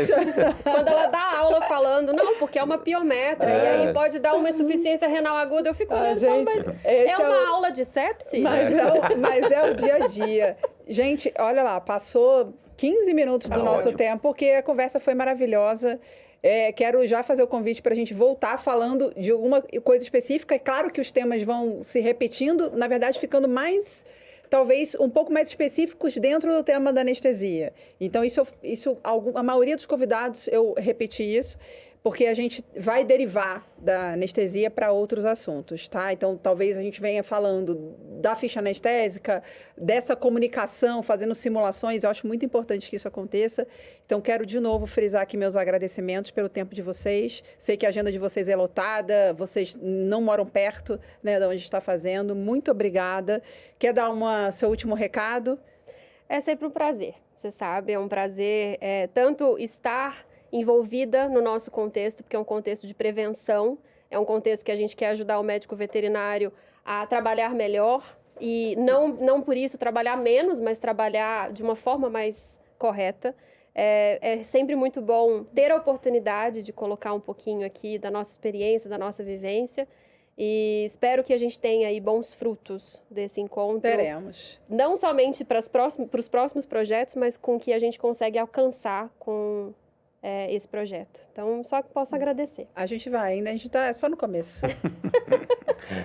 Quando ela dá aula falando, não, porque é uma piometra, e aí pode dar uma insuficiência renal aguda, eu fico olhando, mas é uma aula de sepsi? Mas é o dia a dia. Gente, olha lá, passou 15 minutos do nosso tempo, porque a conversa foi maravilhosa. Quero já fazer o convite para a gente voltar falando de alguma coisa específica. É claro que os temas vão se repetindo, na verdade, ficando mais... talvez um pouco mais específicos dentro do tema da anestesia. Então, a maioria dos convidados, eu repeti isso, porque a gente vai derivar da anestesia para outros assuntos, tá? Então, talvez a gente venha falando da ficha anestésica, dessa comunicação, fazendo simulações. Eu acho muito importante que isso aconteça. Então, quero de novo frisar aqui meus agradecimentos pelo tempo de vocês. Sei que a agenda de vocês é lotada, vocês não moram perto, né, de onde está fazendo. Muito obrigada. Quer dar seu último recado? É sempre um prazer, você sabe, é um prazer tanto estar envolvida no nosso contexto, porque é um contexto de prevenção, é um contexto que a gente quer ajudar o médico veterinário a trabalhar melhor e não por isso trabalhar menos, mas trabalhar de uma forma mais correta. É sempre muito bom ter a oportunidade de colocar um pouquinho aqui da nossa experiência, da nossa vivência. E espero que a gente tenha aí bons frutos desse encontro. Teremos. Não somente para os próximos projetos, mas com que a gente consegue alcançar com esse projeto. Então, só que posso agradecer. A gente está só no começo.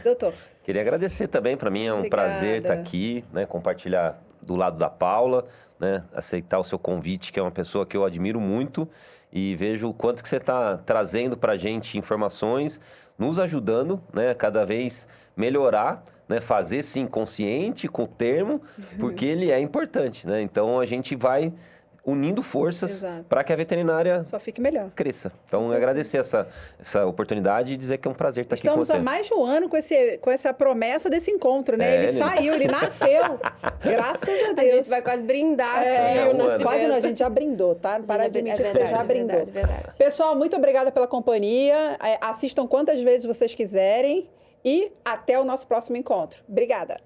Doutor. Queria agradecer também, para mim é um Obrigada. prazer estar aqui, né, compartilhar do lado da Paula, né, aceitar o seu convite, que é uma pessoa que eu admiro muito e vejo o quanto que você está trazendo para a gente informações, nos ajudando, né, cada vez melhorar, né, fazer sim consciente com o termo, porque ele é importante, né? Então a gente vai unindo forças para que a veterinária só fique melhor. Cresça. Então, agradecer essa oportunidade e dizer que é um prazer estar aqui com você. Estamos há mais de um ano com essa promessa desse encontro, né? Ele saiu, ele nasceu. Graças a Deus. A gente vai quase brindar aqui o nascimento. Quase não, a gente já brindou, tá? Não para de admitir que você já brindou. Verdade. Pessoal, muito obrigada pela companhia. Assistam quantas vezes vocês quiserem e até o nosso próximo encontro. Obrigada.